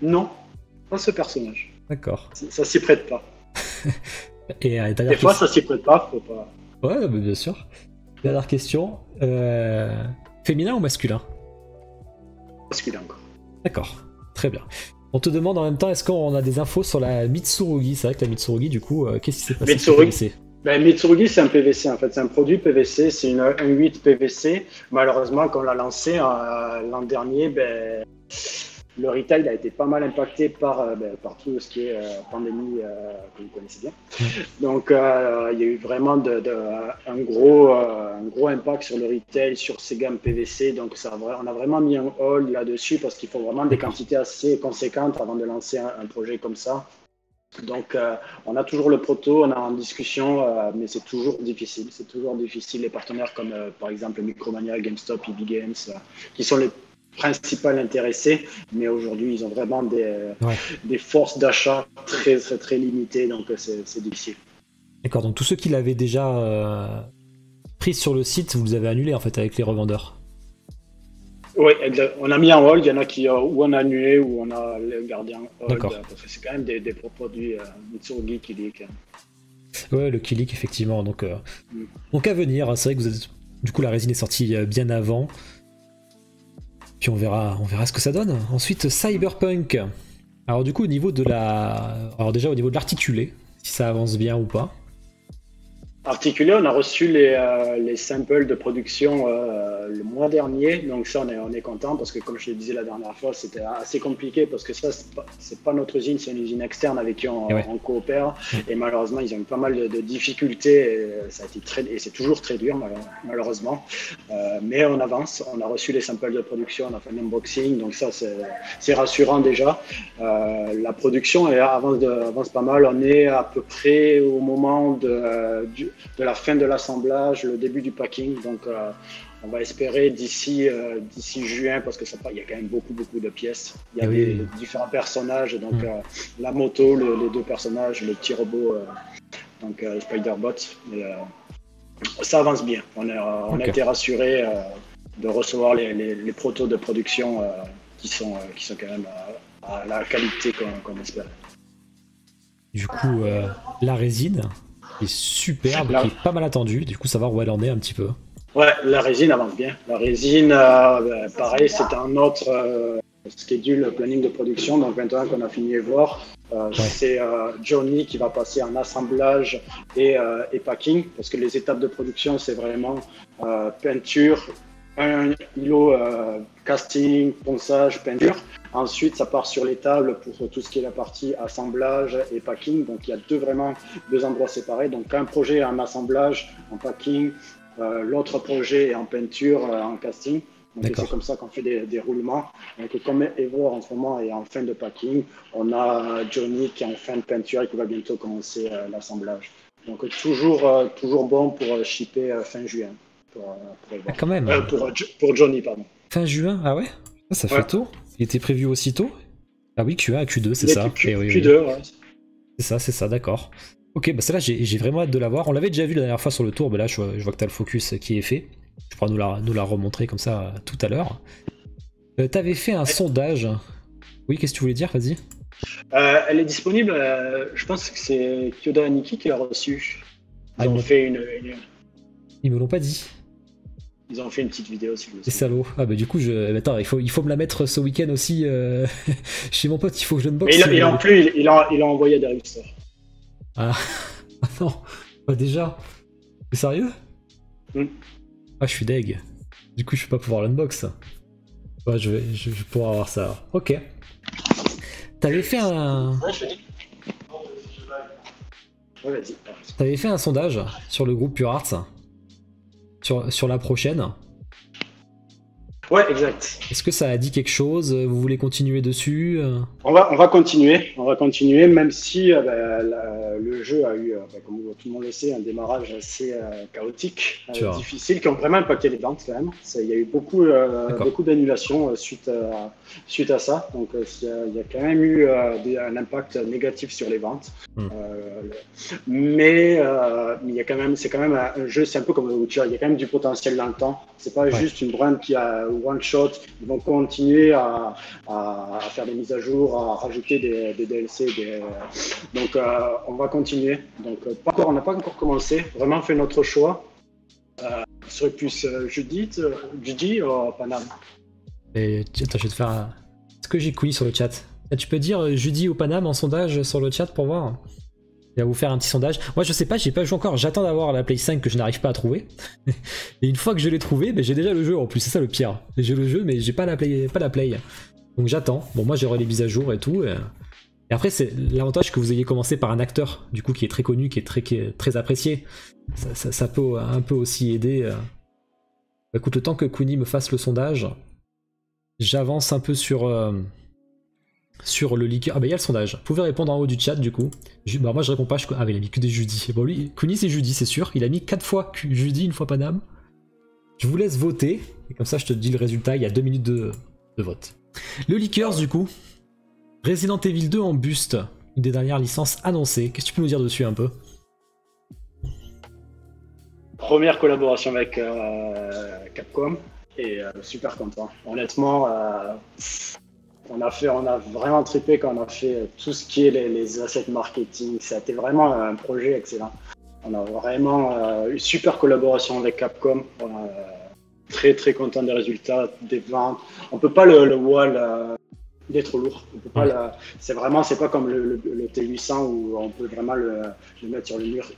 Non, pas ce personnage. D'accord. Ça s'y prête pas. Et Des fois, ça s'y prête pas, faut pas. Ouais, bah, bien sûr. Dernière question. Féminin ou masculin? Masculin encore. D'accord, très bien. On te demande en même temps, est-ce qu'on a des infos sur la Mitsurugi? C'est vrai que la Mitsurugi, du coup, qu'est-ce qui s'est passé sur PVC? Mitsurugi, c'est un PVC en fait, c'est un produit PVC, c'est un 8 PVC. Malheureusement, quand on l'a lancé l'an dernier, le retail a été pas mal impacté par tout ce qui est pandémie que vous connaissez bien. Donc, il y a eu vraiment un gros impact sur le retail, sur ces gammes PVC. Donc, on a vraiment mis un hold là-dessus parce qu'il faut vraiment des quantités assez conséquentes avant de lancer un projet comme ça. Donc, on a toujours le proto, on est en discussion, mais c'est toujours difficile. C'est toujours difficile. Les partenaires comme, par exemple, Micromania, GameStop, EB Games, qui sont les principaux intéressés, mais aujourd'hui, ils ont vraiment des forces d'achat très, très, très limitées, donc c'est difficile. D'accord, donc tous ceux qui l'avaient déjà pris sur le site, vous les avez annulés en fait avec les revendeurs? Oui, on a mis en hold, il y en a qui ou on a annulé ou on a gardé en hold, parce que c'est quand même des produits Mitsurugi qui leak. Ouais, le Kilik, effectivement. Donc à venir, c'est vrai que vous êtes... Du coup, la résine est sortie bien avant. Puis on verra ce que ça donne. Ensuite, Cyberpunk. Alors du coup, au niveau de déjà au niveau de l'articulé, si ça avance bien ou pas. Articulé, on a reçu les samples de production le mois dernier, donc ça on est content parce que comme je le disais la dernière fois, c'était assez compliqué parce que ça c'est pas notre usine, c'est une usine externe avec qui on coopère et malheureusement ils ont eu pas mal de difficultés et ça a été et c'est toujours très dur malheureusement, mais on avance, on a reçu les samples de production, on a fait un unboxing, donc ça c'est rassurant déjà. La production avance pas mal, on est à peu près au moment de la fin de l'assemblage, le début du packing. Donc, on va espérer d'ici juin, parce que il y a quand même beaucoup de pièces. Il y a des différents personnages, donc la moto, les deux personnages, le petit robot, donc Spider-Bot. Ça avance bien. On a été rassuré de recevoir les protos de production qui sont quand même à la qualité qu'on espère. Du coup, la résine est superbe, qui est pas mal attendue. Du coup, savoir où elle en est un petit peu. Ouais, la résine avance bien. La résine, pareil, c'est un autre schedule, planning de production. Donc maintenant qu'on a fini de voir, c'est Johnny qui va passer en assemblage et packing, parce que les étapes de production, c'est vraiment peinture, un îlot, casting, ponçage, peinture. Ensuite, ça part sur les tables pour tout ce qui est la partie assemblage et packing. Donc, il y a vraiment deux endroits séparés. Donc, un projet est en assemblage, en packing, l'autre projet est en peinture, en casting. Donc, c'est comme ça qu'on fait des roulements. Donc, comme Evo en ce moment est en fin de packing, on a Johnny qui est en fin de peinture et qui va bientôt commencer l'assemblage. Donc, toujours bon pour shipper fin juin. Quand même. Pour Johnny, pardon. Fin juin, ah ouais? Ça fait tôt. Il était prévu aussitôt? Ah oui, Q1 à Q2, c'est ça. Q2, ouais. C'est ça, d'accord. Ok, bah celle-là, j'ai vraiment hâte de la voir. On l'avait déjà vu la dernière fois sur le tour, mais là, je vois que t'as le focus qui est fait. Tu pourras nous la remontrer comme ça tout à l'heure. T'avais fait un sondage. Oui, qu'est-ce que tu voulais dire? Vas-y. Elle est disponible, je pense que c'est Kyoda Aniki qui l'a reçue. Ils ont fait Ils me l'ont pas dit. Ils ont fait une petite vidéo si vous Les salauds. Ah bah du coup, attends, il faut me la mettre ce week-end aussi chez mon pote, il faut que je l'unbox. Mais il a envoyé des revisters. Ah non, pas déjà. T'es sérieux? Ah, je suis deg. Du coup, je vais pas pouvoir l'unbox. Ouais, je vais pouvoir avoir ça alors. Ok. T'avais fait un... Ouais, je dis. Ouais, vas-y. T'avais fait un sondage sur le groupe Pure Arts. Sur la prochaine. Ouais, exact. Est-ce que ça a dit quelque chose? Vous voulez continuer dessus? On va continuer, même si le jeu a eu, comme tout le monde le sait, un démarrage assez chaotique, Tu vois. difficile, qui ont vraiment impacté les ventes quand même. Il y a eu D'accord. beaucoup d'annulations suite à ça, donc il y a quand même eu un impact négatif sur les ventes. Hmm. Mais il y a quand même, c'est quand même un jeu, c'est un peu comme The Witcher, il y a quand même du potentiel dans le temps. C'est pas juste une brand qui a one shot. Ils vont continuer à faire des mises à jour, à rajouter des DLC. Donc on va continuer. Donc on n'a pas encore commencé. Vraiment fait notre choix. Ce serait plus Judy ou Panam. Et attends, je vais te faire un... Est-ce que j'ai couillé sur le chat? Tu peux dire Judy ou Panam en sondage sur le chat pour voir? Il va vous faire un petit sondage. Moi je sais pas, j'ai pas joué encore, j'attends d'avoir la Play 5 que je n'arrive pas à trouver. Et une fois que je l'ai trouvé, j'ai déjà le jeu en plus, c'est ça le pire. J'ai le jeu mais j'ai pas la Play. Donc j'attends. Bon moi j'aurai les mises à jour et tout. Et après c'est l'avantage que vous ayez commencé par un acteur, du coup qui est très connu, qui est très apprécié. Ça peut un peu aussi aider. Écoute, le temps que Kuni me fasse le sondage, j'avance un peu sur le liqueur. Ah bah il y a le sondage. Vous pouvez répondre en haut du chat du coup. Bah moi je réponds pas. Ah mais il a mis que des Judy. Bon lui, Kuni c'est Judy c'est sûr. Il a mis 4 fois Judy, une fois Panam. Je vous laisse voter. Et comme ça je te dis le résultat. Il y a 2 minutes de vote. Le liqueurs du coup. Resident Evil 2 en buste. Une des dernières licences annoncées. Qu'est-ce que tu peux nous dire dessus un peu? Première collaboration avec Capcom et super content. Honnêtement, on a vraiment trippé quand on a fait tout ce qui est les assets marketing. Ça a été vraiment un projet excellent. On a vraiment eu super collaboration avec Capcom. Très très content des résultats, des ventes. On peut pas le wall, il est trop lourd. On peut pas c'est pas comme le T800 où on peut vraiment le mettre sur le mur.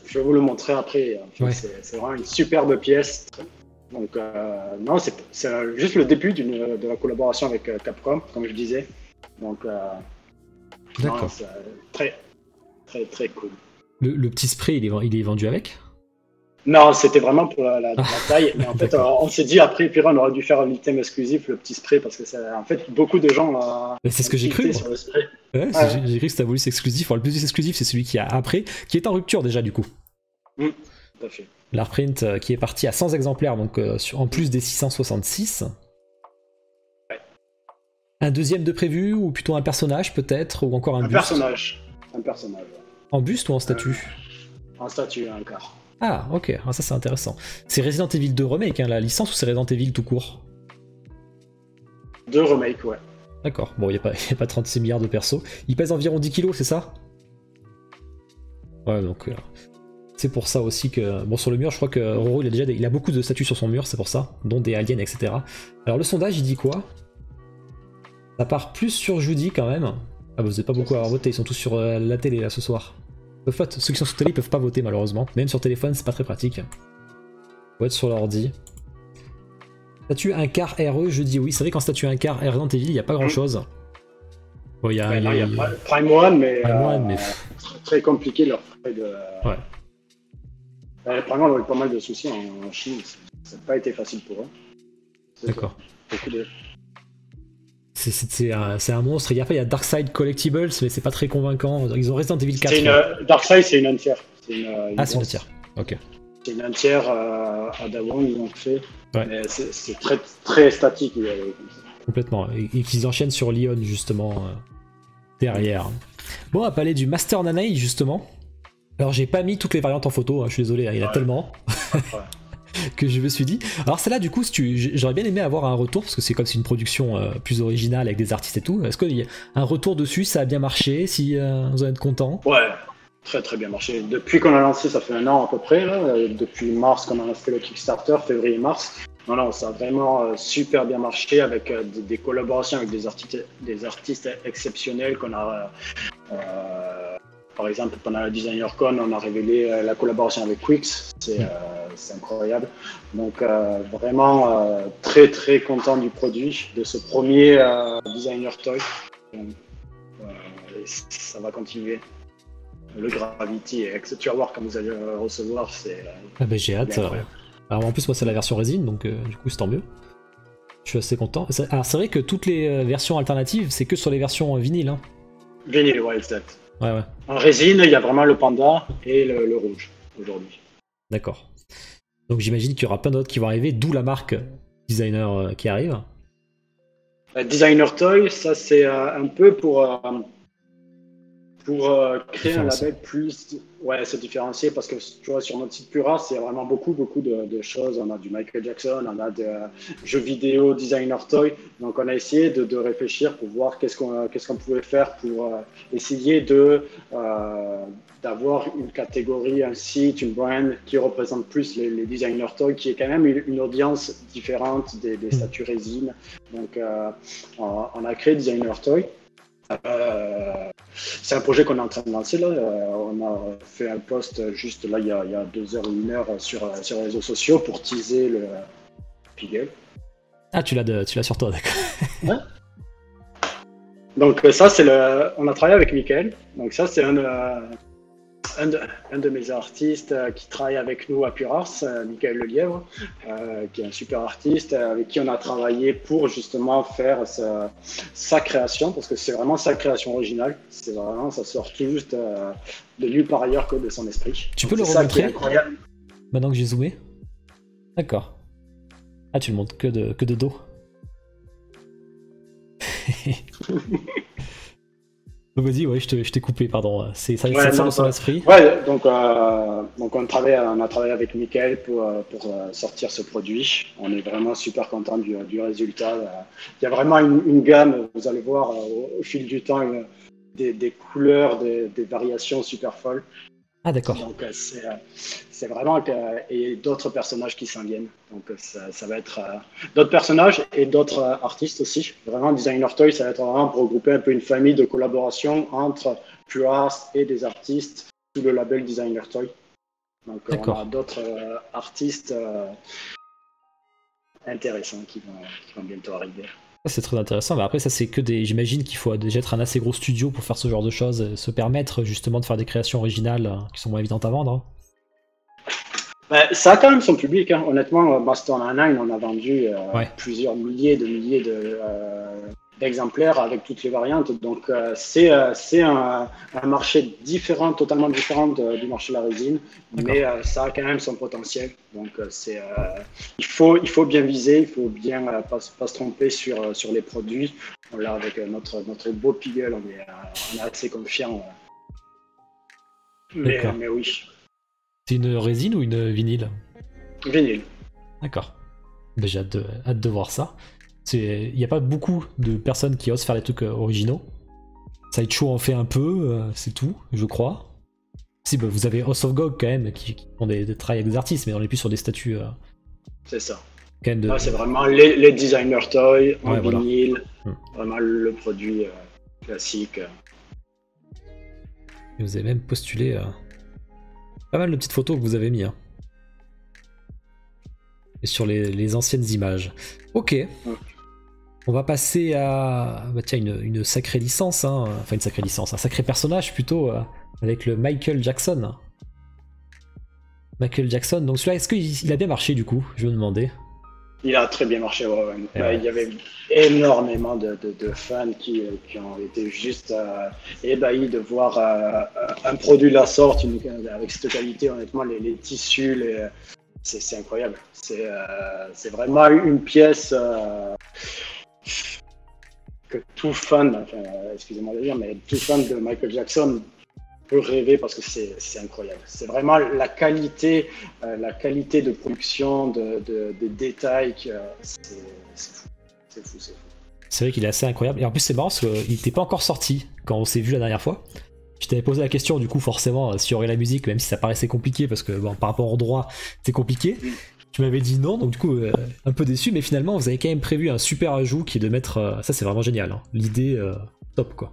Je vais vous le montrer après. Ouais. C'est vraiment une superbe pièce. Donc, non, c'est juste le début de la collaboration avec Capcom, comme je disais. Donc, D'accord. c'est très, très, très cool. Le petit spray, il est vendu avec? Non, c'était vraiment pour la taille. Mais en fait, on s'est dit après, puis on aurait dû faire un item exclusif, le petit spray, parce que en fait, beaucoup de gens. C'est ce que j'ai cru. Sur le spray. Ouais, j'ai cru que c'était un bonus exclusif. Alors, le bonus exclusif, c'est celui qui a après, qui est en rupture déjà du coup. Tout à fait. La reprint qui est partie à 100 exemplaires, donc en plus des 666. Ouais. Un deuxième de prévu, ou plutôt un personnage peut-être, ou encore un buste. Un personnage. En buste ou en statue? En statue, un quart. Ah, ok, ça c'est intéressant. C'est Resident Evil 2 Remake, hein, la licence, ou c'est Resident Evil tout court? 2 remakes, ouais. D'accord, bon, il n'y a pas 36 milliards de persos. Il pèse environ 10 kilos, c'est ça? Ouais, donc c'est pour ça aussi que... Bon, sur le mur, je crois que Roro, il a beaucoup de statues sur son mur, c'est pour ça, dont des aliens, etc. Alors le sondage, il dit quoi? Ça part plus sur Judy quand même. Ah, vous n'êtes pas beaucoup à avoir voté, ils sont tous sur la télé là ce soir. Ceux qui sont sur télé, ils peuvent pas voter malheureusement. Même sur téléphone, c'est pas très pratique. Faut être sur l'ordi. Statut 1 quart RE, je dis oui. C'est vrai qu'en statut 1 quart Resident Evil, il n'y a pas grand chose. Bon, il y a Prime One, mais, très compliqué leur frais de. Ouais. Prime One a eu pas mal de soucis en Chine. Ça n'a pas été facile pour eux. D'accord. Beaucoup de. C'est un monstre. Il y a Darkside Collectibles, mais c'est pas très convaincant. Ils ont Resident Evil 4. Darkside, c'est une entière. C'est une entière. Ok. C'est une entière à Dawn, ils l'ont fait. Ouais. Mais c'est très, très statique. Complètement. Et qu'ils enchaînent sur Lyon, justement, derrière. Bon, on va parler du Master Nanai, justement. Alors, j'ai pas mis toutes les variantes en photo, hein, je suis désolé, hein, il y en a tellement. Que je me suis dit. Alors celle-là du coup, j'aurais bien aimé avoir un retour parce que c'est comme si une production plus originale avec des artistes et tout. Est-ce qu'il y a un retour dessus, ça a bien marché, si vous en êtes content? Ouais, très très bien marché. Depuis qu'on a lancé, ça fait un an à peu près, là, depuis mars qu'on a fait le Kickstarter, février-mars. Non, ça a vraiment super bien marché avec des collaborations avec des artistes exceptionnels qu'on a. Par exemple, pendant la DesignerCon, on a révélé la collaboration avec Quix, c'est incroyable. Donc vraiment très très content du produit, de ce premier designer toy. Ça va continuer. Le Gravity, tu vas voir quand vous allez recevoir, c'est. Ah ben j'ai hâte. Alors en plus moi c'est la version résine, donc du coup c'est tant mieux. Je suis assez content. Alors c'est vrai que toutes les versions alternatives, c'est que sur les versions vinyle. Hein. Vinyle, ouais, exact. Ouais. En résine, il y a vraiment le panda et le rouge aujourd'hui. D'accord. Donc j'imagine qu'il y aura plein d'autres qui vont arriver, d'où la marque designer qui arrive. Designer Toy, ça c'est un peu pour créer un label plus, ouais, se différencier, parce que tu vois, sur notre site Pura, c'est vraiment beaucoup de choses. On a du Michael Jackson, on a des jeux vidéo, designer toy. Donc on a essayé de réfléchir pour voir qu'est-ce qu'on pouvait faire pour essayer d'avoir une catégorie, un site, une brand qui représente plus les designers toy, qui est quand même une audience différente des statues résine. Donc on a créé Designer Toy. C'est un projet qu'on est en train de lancer là. On a fait un post juste là il y a 2 heures ou 1 heure sur les réseaux sociaux pour teaser le Pigel. Ah, tu l'as sur toi, d'accord. Ouais. Donc ça c'est on a travaillé avec Mickaël. Donc ça c'est un de mes artistes qui travaille avec nous à Purars, Mickaël Lelièvre, qui est un super artiste avec qui on a travaillé pour justement faire sa création, parce que c'est vraiment sa création originale. C'est vraiment, ça sort tout juste de nulle part ailleurs que de son esprit. Tu peux le remontrer maintenant que j'ai zoomé? D'accord. Ah, tu le montres que de dos. Vas-y, ouais, je t'ai coupé, pardon. C'est ça, ouais, ça son esprit. Ouais, donc on a travaillé avec Mickaël pour sortir ce produit. On est vraiment super content du résultat. Il y a vraiment une gamme, vous allez voir au fil du temps, des couleurs, des variations super folles. Ah d'accord. Donc c'est vraiment et d'autres personnages qui s'en viennent. Donc ça va être d'autres personnages et d'autres artistes aussi. Vraiment Designer Toy, ça va être vraiment pour regrouper un peu une famille de collaboration entre Purars et des artistes sous le label Designer Toy. Donc on a d'autres artistes intéressants qui vont bientôt arriver. C'est très intéressant, mais après ça c'est que j'imagine qu'il faut déjà être un assez gros studio pour faire ce genre de choses, se permettre justement de faire des créations originales qui sont moins évidentes à vendre. Ça a quand même son public, hein. Honnêtement, Master 99, on a vendu plusieurs milliers d'exemplaires avec toutes les variantes, donc c'est un marché différent, totalement différent du marché de la résine, mais ça a quand même son potentiel. Donc il faut bien viser, il faut bien pas se tromper sur les produits. Là avec notre beau Pigel, on est assez confiant. Mais oui. C'est une résine ou une vinyle? Vinyle. D'accord. J'ai hâte de voir ça. Il n'y a pas beaucoup de personnes qui osent faire des trucs originaux. Sideshow en fait un peu, c'est tout, je crois. Si, bah, vous avez House of GOG quand même, qui font des travails avec des artistes, mais on est plus sur des statuts. C'est ça. Quand même c'est vraiment les designers toys en vinyle, voilà. Vraiment le produit classique. Et vous avez même postulé pas mal de petites photos que vous avez mis. Hein. Et sur les anciennes images. Ok. On va passer à une sacrée licence, hein. Enfin une sacrée licence, un sacré personnage plutôt, avec le Michael Jackson. Michael Jackson, donc celui-là, est-ce qu'il a bien marché du coup? Je me demandais. Il a très bien marché, ouais. Il y avait énormément de fans qui ont été juste ébahis de voir un produit de la sorte avec cette qualité. Honnêtement, les tissus, c'est incroyable. C'est vraiment une pièce que tout fan, excusez-moi de dire, mais tout fan de Michael Jackson peut rêver parce que c'est incroyable. C'est vraiment la qualité de production, de détails, c'est fou. C'est vrai qu'il est assez incroyable. Et en plus, c'est marrant parce qu'il n'était pas encore sorti quand on s'est vu la dernière fois. Je t'avais posé la question, du coup, forcément, s'il y aurait la musique, même si ça paraissait compliqué, parce que bon, par rapport au droit, c'est compliqué. Tu m'avais dit non, donc du coup, un peu déçu, mais finalement, vous avez quand même prévu un super ajout qui est de mettre. Ça, c'est vraiment génial. Hein. L'idée, top, quoi.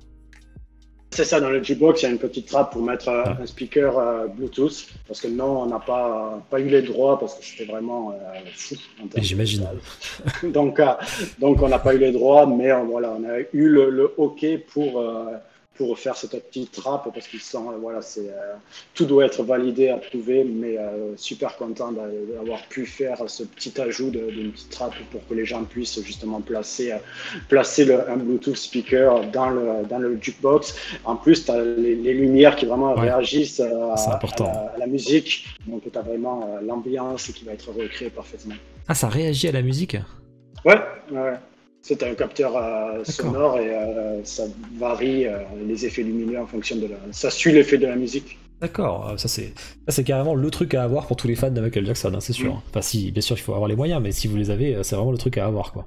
C'est ça, dans le G-Box, il y a une petite trappe pour mettre un speaker Bluetooth, parce que non, on n'a pas eu les droits, parce que c'était vraiment fou. J'imagine. donc on n'a pas eu les droits, mais voilà, on a eu le OK pour pour faire cette petite trappe parce qu'ils sont, voilà, tout doit être validé, approuvé, mais super content d'avoir pu faire ce petit ajout d'une petite trappe pour que les gens puissent justement placer un Bluetooth speaker dans le jukebox. En plus, tu as les lumières qui vraiment réagissent à la musique, donc tu as vraiment l'ambiance qui va être recréée parfaitement. Ah, ça réagit à la musique? Ouais. C'est un capteur sonore et ça varie les effets lumineux en fonction ça suit l'effet de la musique. D'accord, ça c'est carrément le truc à avoir pour tous les fans de Michael Jackson, hein, c'est sûr. Enfin si, bien sûr il faut avoir les moyens, mais si vous les avez, c'est vraiment le truc à avoir, quoi.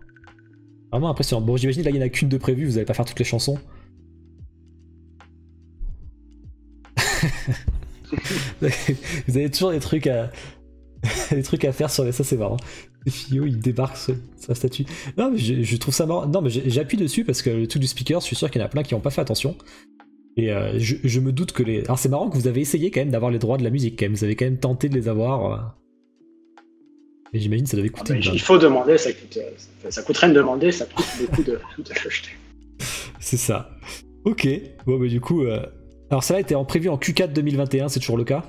Vraiment impressionnant. Bon, j'imagine là il n'y en a qu'une de prévue, vous allez pas faire toutes les chansons. Vous avez toujours des trucs à faire sur les... Ça c'est marrant. Fio il débarque sur sa statue. Non mais je trouve ça marrant. Non mais j'appuie dessus parce que le truc du speaker, je suis sûr qu'il y en a plein qui n'ont pas fait attention. Et je me doute que les... Alors c'est marrant que vous avez essayé quand même d'avoir les droits de la musique quand même. Vous avez quand même tenté de les avoir. Et j'imagine que ça devait coûter. Il faut demander, ça coûte rien de demander, ça coûte beaucoup de l'acheter. C'est ça. Ok. Bon bah du coup... Alors ça là était prévu en Q4 2021, c'est toujours le cas?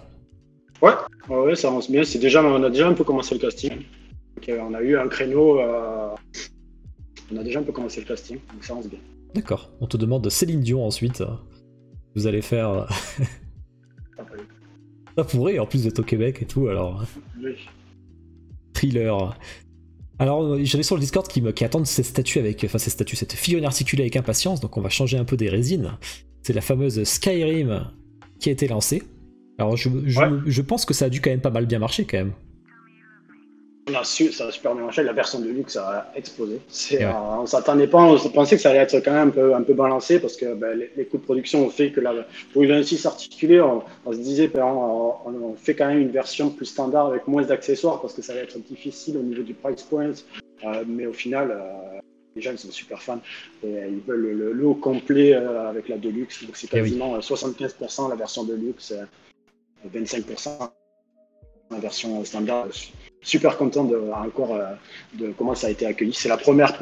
Ouais, ça avance bien. On a déjà un peu commencé le casting. Donc, on a eu un créneau. On a déjà un peu commencé le casting, donc ça avance bien. D'accord. On te demande de Céline Dion ensuite. Vous allez faire. Ça pourrait, en plus vous êtes au Québec et tout, alors. Oui. Thriller. Alors j'en ai sur le Discord qui attendent ces statues cette figurine articulée avec impatience, donc on va changer un peu des résines. C'est la fameuse Skyrim qui a été lancée. Alors je pense que ça a dû quand même pas mal bien marcher quand même. Ça a super bien marché, la version de luxe a explosé. On s'attendait pas, on pensait que ça allait être quand même un peu balancé parce que les coûts de production ont fait que pour une 26 articulée, on se disait on fait quand même une version plus standard avec moins d'accessoires parce que ça allait être difficile au niveau du price point. Mais au final, les gens ils sont super fans et ils veulent le lot complet avec la Deluxe. Donc c'est quasiment 75% la version Deluxe, 25% la version standard. Super content de comment ça a été accueilli. C'est la première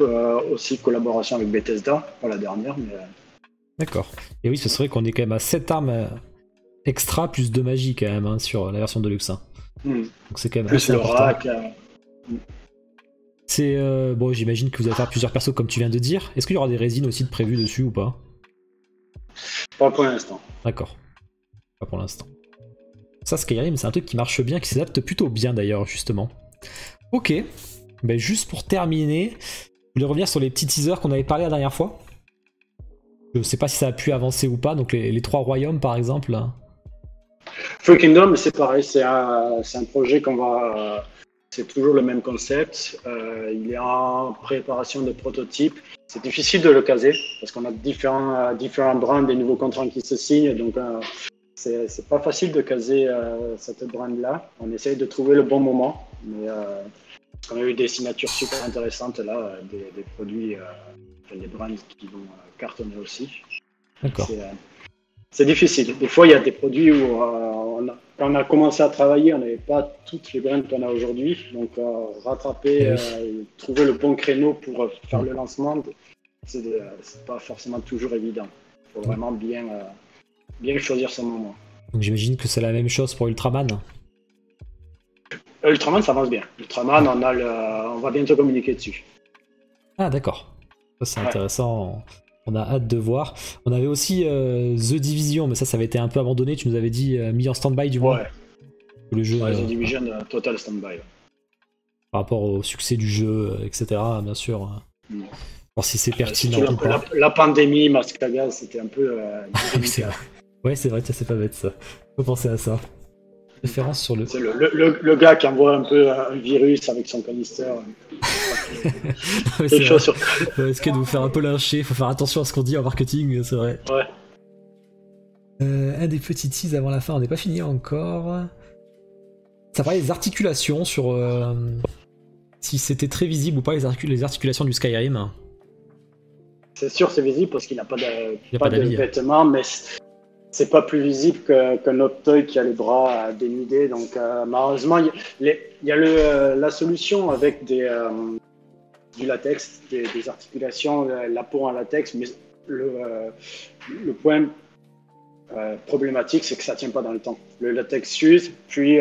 aussi collaboration avec Bethesda, pas la dernière. Mais... D'accord. Et oui, ce serait qu'on est quand même à 7 armes extra plus 2 magie quand même hein, sur la version Deluxe. Hein. Donc c'est quand même plus assez le important. rack. C'est bon, j'imagine que vous allez faire plusieurs persos comme tu viens de dire. Est-ce qu'il y aura des résines aussi de prévues dessus ou pas? Pas pour l'instant. D'accord. Pas pour l'instant. Ça, Skyrim, c'est un truc qui marche bien, qui s'adapte plutôt bien d'ailleurs, justement. Ok. Ben, juste pour terminer, je voulais revenir sur les petits teasers qu'on avait parlé la dernière fois. Je sais pas si ça a pu avancer ou pas, donc les 3 royaumes par exemple. Free Kingdom, c'est pareil, c'est un projet qu'on va. C'est toujours le même concept. Il est en préparation de prototype. C'est difficile de le caser parce qu'on a différents brands, des nouveaux contrats qui se signent. Donc, c'est pas facile de caser cette brand-là. On essaye de trouver le bon moment. Mais on a eu des signatures super intéressantes là, des produits, des brands qui vont cartonner aussi. D'accord. C'est difficile. Des fois, il y a des produits où quand on a commencé à travailler, on n'avait pas toutes les brands qu'on a aujourd'hui. Donc, rattraper, trouver le bon créneau pour faire le lancement, c'est pas forcément toujours évident. Il faut vraiment bien choisir son moment. Donc, j'imagine que c'est la même chose pour Ultraman. Ultraman, ça avance bien. Ultraman, on va bientôt communiquer dessus. Ah, d'accord. Ça, c'est intéressant. On a hâte de voir. On avait aussi The Division, mais ça avait été un peu abandonné. Tu nous avais dit mis en stand-by du moins. Le jeu. The Division, total stand-by. Par rapport au succès du jeu, etc. Bien sûr. Voir si c'est pertinent ou pas. La pandémie, Mascaga, c'était un peu. C'est vrai. Ouais, c'est vrai, c'est pas bête ça. Faut penser à ça. Référence sur le. C'est le gars qui envoie un peu un virus avec son canister. Quelque chose sur. Est-ce que de vous faire un peu lyncher, faut faire attention à ce qu'on dit en marketing, c'est vrai. Ouais. Un des petits teas avant la fin, on n'est pas fini encore. Ça parlait des articulations sur si c'était très visible ou pas les articulations du Skyrim. C'est sûr, c'est visible parce qu'il n'a pas de vêtements, mais c'est pas plus visible qu'un Optoy qui a les bras dénudés. Donc malheureusement, il y a la solution avec du latex, des articulations, la peau en latex, mais le point problématique, c'est que ça ne tient pas dans le temps. Le latex s'use, puis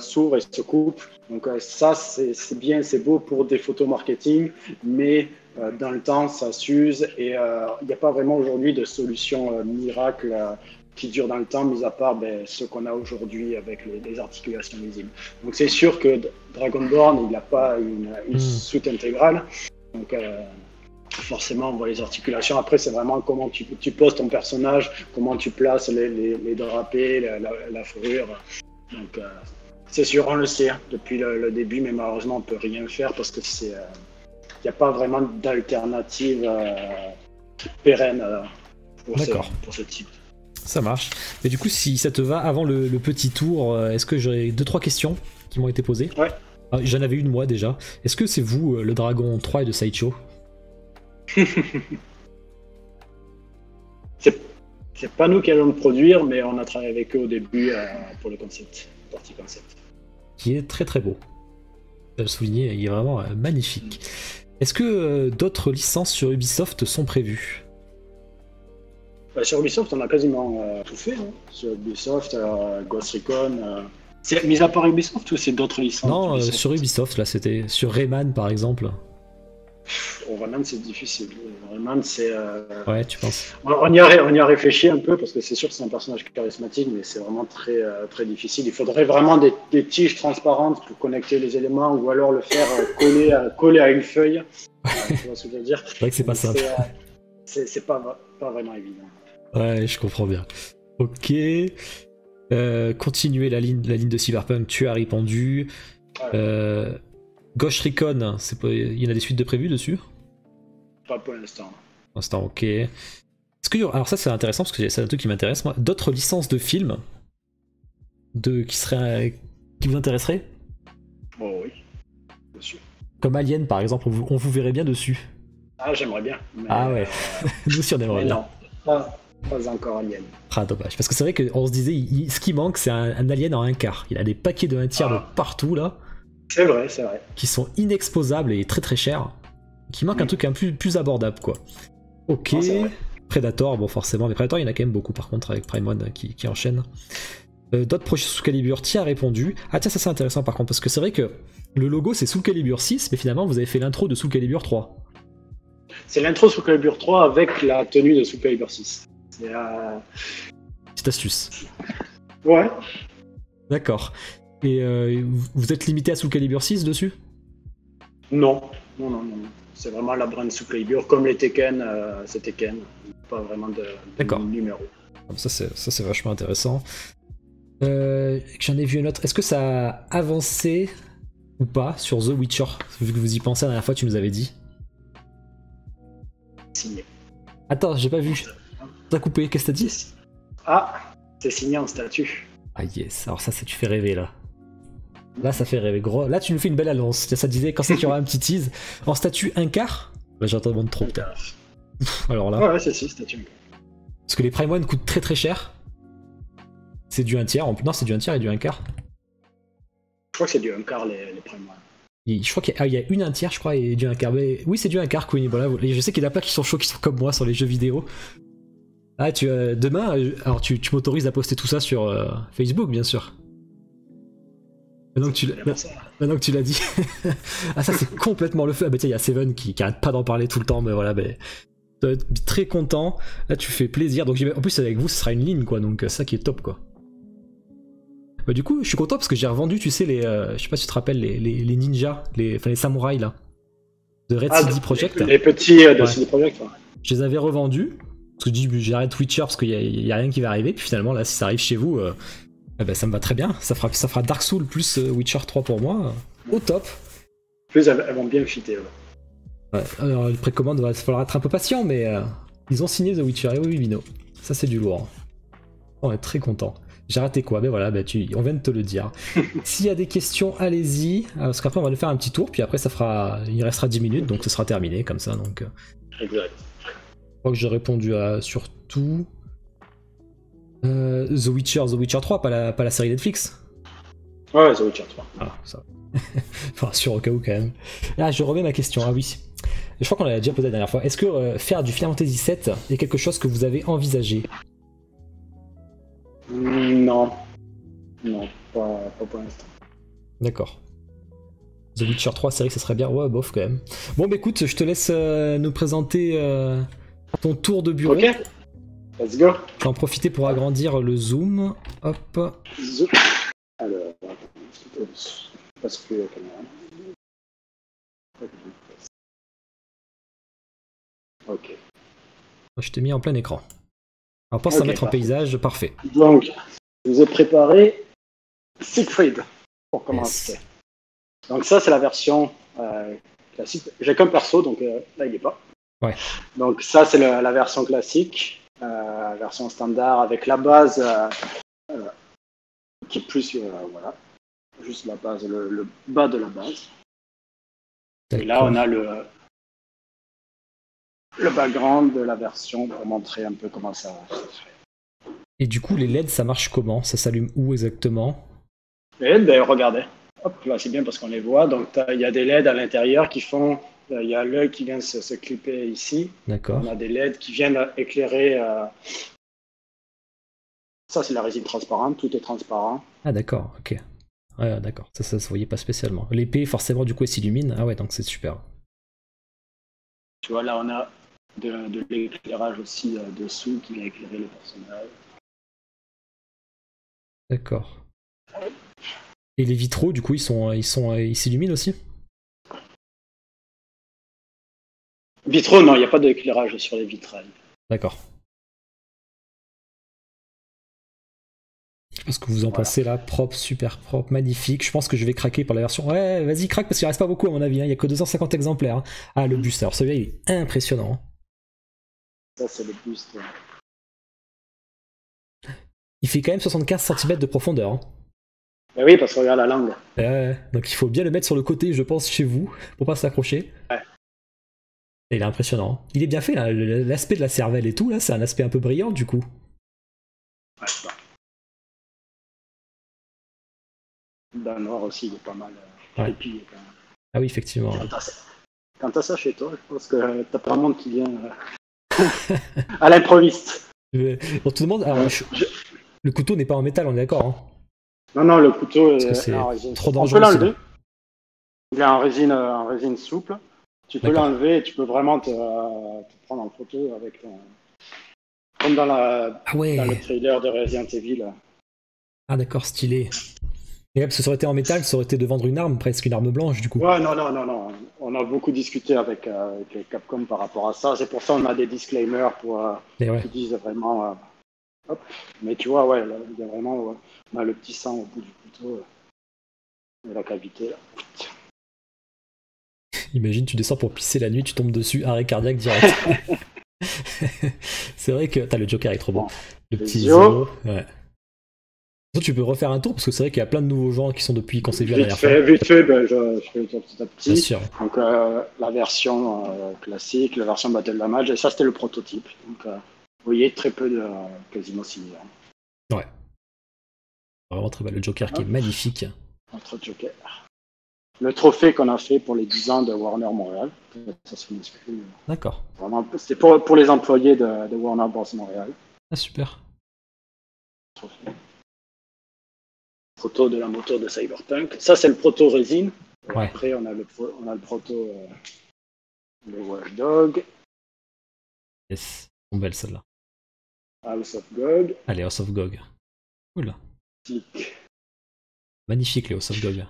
s'ouvre et se coupe. Donc ça, c'est bien, c'est beau pour des photos marketing, mais dans le temps, ça s'use et il n'y a pas vraiment aujourd'hui de solution miracle qui dure dans le temps, mis à part ce qu'on a aujourd'hui avec les articulations visibles. Donc c'est sûr que Dragonborn, il n'a pas une soute intégrale. Donc forcément, on voit les articulations. Après, c'est vraiment comment tu poses ton personnage, comment tu places les drapés, la fourrure. Donc, c'est sûr, on le sait depuis le début, mais malheureusement, on ne peut rien faire parce que il n'y a pas vraiment d'alternative pérenne pour ce type. Ça marche. Mais du coup, si ça te va, avant le petit tour, est-ce que j'aurais 2-3 questions qui m'ont été posées? Ouais. Ah, j'en avais une moi déjà. Est-ce que c'est vous, le Dragon 3 et de Sideshow? C'est pas nous qui allons le produire, mais on a travaillé avec eux au début pour le concept, partie concept. Qui est très très beau. Je vais le souligner, il est vraiment magnifique. Est-ce que d'autres licences sur Ubisoft sont prévues? Sur Ubisoft, on a quasiment tout fait. Sur Ubisoft, Ghost Recon. C'est mis à part Ubisoft ou c'est d'autres licences? Non, sur Ubisoft, là, c'était sur Rayman par exemple. Rayman, c'est difficile. Rayman, c'est. Ouais, tu penses? On y a réfléchi un peu parce que c'est sûr que c'est un personnage charismatique, mais c'est vraiment très, très difficile. Il faudrait vraiment des tiges transparentes pour connecter les éléments ou alors le faire coller à une feuille. Tu vois ce que je veux dire? C'est vrai que c'est pas simple. C'est pas vraiment évident. Ouais, je comprends bien. Ok. Continuer la ligne de Cyberpunk, tu as répondu. Ouais. Ghost Recon, il y en a des suites de prévues dessus? Pas pour l'instant. Pour l'instant, ok. Alors ça c'est intéressant parce que c'est un truc qui m'intéresse moi. D'autres licences de films qui vous intéresseraient? Oh oui, bien sûr. Comme Alien par exemple, on vous verrait bien dessus. Ah, j'aimerais bien. Mais ah ouais, nous aussi on aimerait bien. Non, pas encore Alien. Ah dommage, parce que c'est vrai qu'on se disait, ce qui manque c'est un Alien en 1/4. Il a des paquets de 1/3 de partout là. C'est vrai. Qui sont inexposables et très très chers. Qui manque un truc un plus abordable quoi. Ok. Non, Predator, bon forcément, mais Predator il y en a quand même beaucoup par contre avec Prime One qui enchaîne. D'autres projets Soul Calibur, tu as répondu. Ah tiens, ça c'est intéressant par contre, parce que c'est vrai que le logo c'est Soul Calibur 6, mais finalement vous avez fait l'intro de Soul Calibur 3. C'est l'intro Soul Calibur 3 avec la tenue de Soul Calibur 6. C'est petite astuce. Ouais. D'accord. Et vous êtes limité à Soul Calibur 6 dessus? Non. C'est vraiment la brand Soul Calibur, comme les Tekken, c'est Tekken. Pas vraiment de numéro. Ça c'est vachement intéressant. J'en ai vu une autre. Est-ce que ça a avancé ou pas sur The Witcher? Vu que vous y pensez la dernière fois, tu nous avais dit. Signé. Attends, j'ai pas vu. T'as coupé, qu'est-ce que t'as dit? Ah, c'est signé en statut. Ah yes, alors ça tu fais rêver là. Là ça fait rêver, gros. Là tu nous fais une belle annonce. Ça disait quand c'est qu'il y aura un petit tease. En statut 1/4. Là j'entends trop peut-être. Alors là. Ouais, c'est statut 1/4. Parce que les Prime One coûtent très très cher. C'est du 1/3. Non, c'est du 1/3 et du 1/4. Je crois que c'est du 1/4 les Prime One. Je crois qu'il y a une 1/3 je crois et du 1/4. Mais oui c'est du 1/4 Queenie. Voilà, je sais qu'il y en a plein qui sont chauds, qui sont comme moi sur les jeux vidéo. Ah demain, alors tu m'autorises à poster tout ça sur Facebook bien sûr. Maintenant que tu l'as dit. Ah ça c'est complètement le feu. Ah bah tiens il y a Seven qui arrête pas d'en parler tout le temps, mais voilà, tu dois être très content. Là tu fais plaisir. Donc en plus avec vous ce sera une ligne quoi, donc ça qui est top quoi. Bah du coup je suis content parce que j'ai revendu, tu sais, les je sais pas si tu te rappelles les ninjas, les samouraïs là de Red CD Projekt. Les petits de CD Projekt. Ouais. Je les avais revendus parce que je dis j'arrête Witcher parce qu'il y a rien qui va arriver, puis finalement là si ça arrive chez vous ça me va très bien, ça fera Dark Souls plus Witcher 3 pour moi, au top. Plus elles vont bien fitter. Ouais, alors les précommandes, il va falloir être un peu patient, mais ils ont signé The Witcher, et oui Vino, ça c'est du lourd. On est très content. J'ai raté quoi? Mais voilà, on vient de te le dire. S'il y a des questions, allez-y, parce qu'après on va nous faire un petit tour, puis après il restera 10 minutes, donc ce sera terminé comme ça. Donc, exact. Je crois que j'ai répondu sur tout. The Witcher 3, pas la série Netflix. Ouais, The Witcher 3. Ah, ça. Enfin, sûr au cas où quand même. Là, je remets ma question. Ah oui. je crois qu'on l'a déjà posé la dernière fois. Est-ce que faire du Final Fantasy VII est quelque chose que vous avez envisagé? Non. Non, pas pour l'instant. D'accord. The Witcher 3, c'est vrai que ça serait bien. Ouais, bof quand même. Bon, bah écoute, je te laisse nous présenter ton tour de bureau. Ok, let's go. Je vais en profiter pour agrandir le zoom. Hop. Zou. Alors, attends, parce que la caméra. Ok. Je t'ai mis en plein écran. Alors pense à mettre en Parfait. paysage, parfait. Donc, je vous ai préparé Siegfried pour commencer. Yes. Donc ça, c'est la version classique. J'ai qu'un perso, donc là, il n'est pas. Ouais. Donc ça, c'est la version classique, version standard avec la base qui est plus, voilà, juste la base, le bas de la base. Et là, on a le background de la version pour montrer un peu comment ça se fait. Et du coup, les LED, ça marche comment? Ça s'allume où exactement? Et ben, regardez. Hop, là, c'est bien parce qu'on les voit. Donc, il y a des LED à l'intérieur qui font. Il y a l'œil qui vient se clipper ici. D'accord. On a des LED qui viennent éclairer. Ça, c'est la résine transparente. Tout est transparent. Ah, d'accord, ok. Ouais, d'accord. Ça se voyait pas spécialement. L'épée, forcément, du coup, elle s'illumine. Ah ouais, donc c'est super. Tu vois, là, on a de l'éclairage aussi dessous qui vient éclairer le personnage. D'accord. Et les vitraux, du coup, ils s'illuminent aussi? Vitraux, non, il n'y a pas d'éclairage sur les vitrailles. D'accord. Je sais pas ce que vous en pensez là, propre, super propre, magnifique. Je pense que je vais craquer pour la version. Ouais, vas-y, craque parce qu'il reste pas beaucoup à mon avis. Il y a que 250 exemplaires. Ah, le buste. Alors celui-là, il est impressionnant. Ça, c'est le boost. Il fait quand même 75 cm de profondeur. Ben oui, parce qu'on regarde la langue. Donc il faut bien le mettre sur le côté, je pense, chez vous, pour pas s'accrocher. Ouais. Et il est impressionnant. Il est bien fait, là. L'aspect de la cervelle et tout, là, c'est un aspect un peu brillant, du coup. Ouais, bon. Dans le noir aussi, il est pas mal épillé quand même. Ah oui, effectivement. Quand t'as ça chez toi, je pense que t'as pas un monde qui vient à l'improviste. On te demande. Alors, le couteau n'est pas en métal, on est d'accord. Hein. Non, le couteau est en résine. Trop On dangereux. peut l'enlever. Il est en résine souple. Tu peux l'enlever et tu peux vraiment te prendre en photo avec comme dans le trailer de Resident Evil. Ah d'accord, stylé. Et là, parce que ça aurait été en métal, ça aurait été de vendre une arme, presque une arme blanche du coup. Ouais, non. On a beaucoup discuté avec Capcom par rapport à ça. C'est pour ça qu'on a des disclaimers qui disent vraiment. Hop. Mais tu vois, ouais, là, il y a vraiment on a le petit sang au bout du couteau et la cavité. Là. Imagine, tu descends pour pisser la nuit, tu tombes dessus, arrêt cardiaque direct. C'est vrai que t'as le Joker est trop bon. Le petit Zio. Ouais. Tu peux refaire un tour parce que c'est vrai qu'il y a plein de nouveaux gens qui sont depuis qu'on s'est vu la dernière fois. Vite fait, ben, je fais petit à petit. Bien sûr. Donc la version classique, la version Battle Damage, et ça c'était le prototype. Donc vous voyez très peu de quasiment similaires. Ouais. Vraiment très belle. Le Joker qui est magnifique. Notre Joker. Le trophée qu'on a fait pour les 10 ans de Warner Montréal. Ça se fait. D'accord. Vraiment, c'était pour les employés de Warner Bros. Montréal. Ah super. Trophée. Proto de la moto de Cyberpunk. Ça, c'est le proto résine. Ouais. Après, on a le proto le Watchdog. Yes. Sont belles celles-là. House of GOG. Allez, House of GOG. Cool. Magnifique les House of GOG.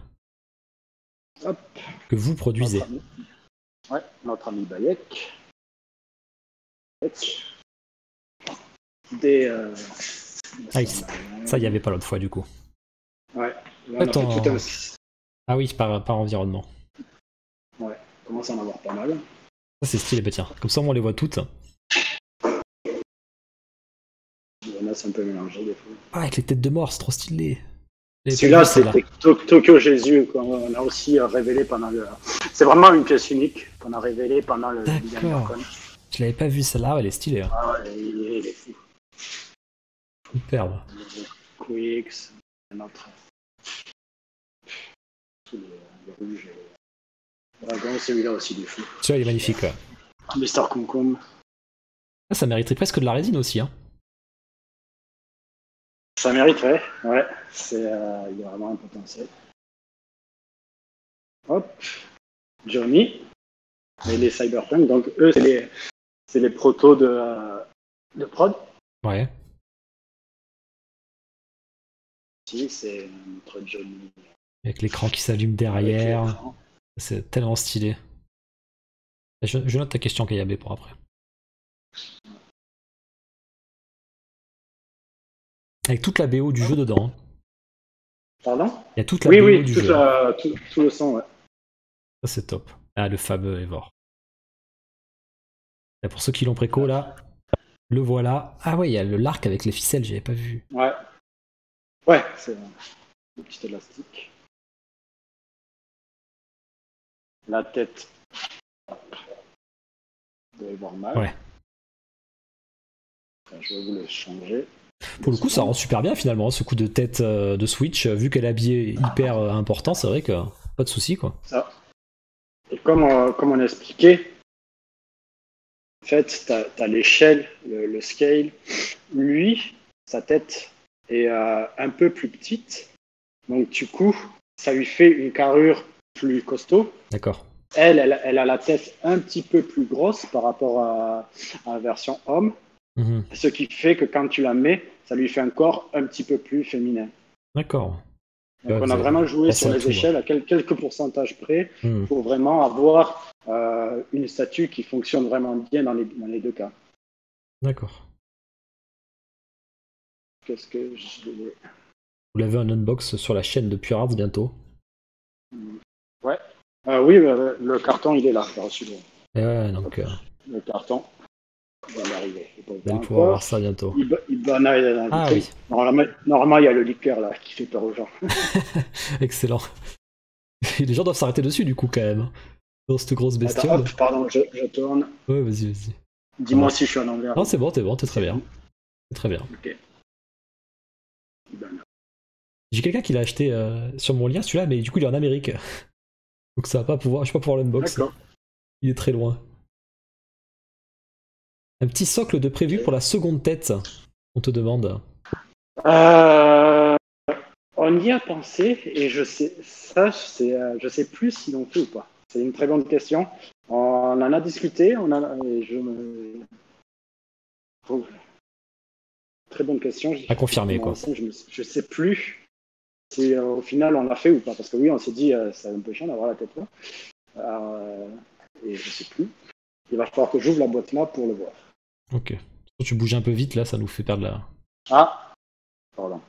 Hop. Que vous produisez. Notre ami Bayek. Ça, il n'y avait pas l'autre fois du coup. Ouais. Là, Ah oui, par environnement. Ouais, on commence à en avoir pas mal. Ça c'est stylé, bah tiens. Comme ça on les voit toutes. Il y en a, c'est un peu mélangé des fois. Ah, avec les têtes de mort, c'est trop stylé. Celui-là, c'est Tokyo Jésus qu'on a aussi révélé pendant le... C'est vraiment une pièce unique qu'on a révélée pendant le... D'accord. Je l'avais pas vu celle-là, elle est stylée. Hein. Ah ouais, il est fou. Superbe. Quicks, un autre... Tous les rouges et les bon, celui-là aussi du fou. Celui-là, il est magnifique. Ouais. Mister Kumkum. Ah, ça mériterait presque de la résine aussi. Hein. Ça mériterait, ouais. Il y a vraiment un potentiel. Hop. Johnny. Et les Cyberpunk. Donc, eux, c'est les protos de prod. Ouais. Ici, c'est notre Johnny. Avec l'écran qui s'allume derrière. C'est tellement stylé. Je note ta question, Kayabe, pour après. Avec toute la BO du jeu dedans. Hein. Pardon? Il y a toute la BO du jeu. Tout le son, ouais. Ça, c'est top. Ah, le fameux Evor. Et pour ceux qui l'ont préco, là, le voilà. Ah ouais, il y a l'arc avec les ficelles, j'avais pas vu. Ouais. Ouais, c'est un petit élastique. La tête de Evor Mal. Ouais. Enfin, je vais vous le changer. Pour le coup, ça rend super bien finalement, ce coup de tête de Switch. Vu qu'elle est habillée hyper important, c'est vrai que pas de souci quoi. Ça. Et comme on a expliqué, en fait, tu as l'échelle, le scale. Lui, sa tête est un peu plus petite. Donc, du coup, ça lui fait une carrure plus costaud. D'accord. Elle a la tête un petit peu plus grosse par rapport à la version homme. Mm-hmm. Ce qui fait que quand tu la mets, ça lui fait un corps un petit peu plus féminin. D'accord. Donc on a vraiment joué sur les échelles à quelques pourcentages près pour vraiment avoir une statue qui fonctionne vraiment bien dans les deux cas. D'accord. Qu'est-ce que je... Vous l'avez en unbox sur la chaîne de Pure Arts bientôt. Ouais. Oui, le carton il est là, j'ai reçu ouais, donc le carton. Il va arriver. Vous allez pouvoir voir ça bientôt. Ah oui. Normalement, il y a le liqueur là qui fait peur aux gens. Excellent. Et les gens doivent s'arrêter dessus du coup quand même. Dans cette grosse bestiole. Attends, hop, pardon, je tourne. Ouais, vas-y. Dis-moi si je suis en envers. Non, c'est bon, t'es très bien. C'est très bien. Ok. J'ai quelqu'un qui l'a acheté sur mon lien celui-là, mais du coup il est en Amérique. Donc ça va pas pouvoir, je vais pas pouvoir l'unbox. Il est très loin. Un petit socle de prévu pour la seconde tête, on te demande. On y a pensé et je sais plus s'ils l'ont fait ou pas. C'est une très bonne question. On en a discuté, très bonne question. À confirmer quoi. Je sais plus si au final on l'a fait ou pas. Parce que oui, on s'est dit c'est un peu chiant d'avoir la tête là. Et je sais plus. Il va falloir que j'ouvre la boîte là pour le voir. Ok. Quand tu bouges un peu vite là, ça nous fait perdre la... Ah, pardon.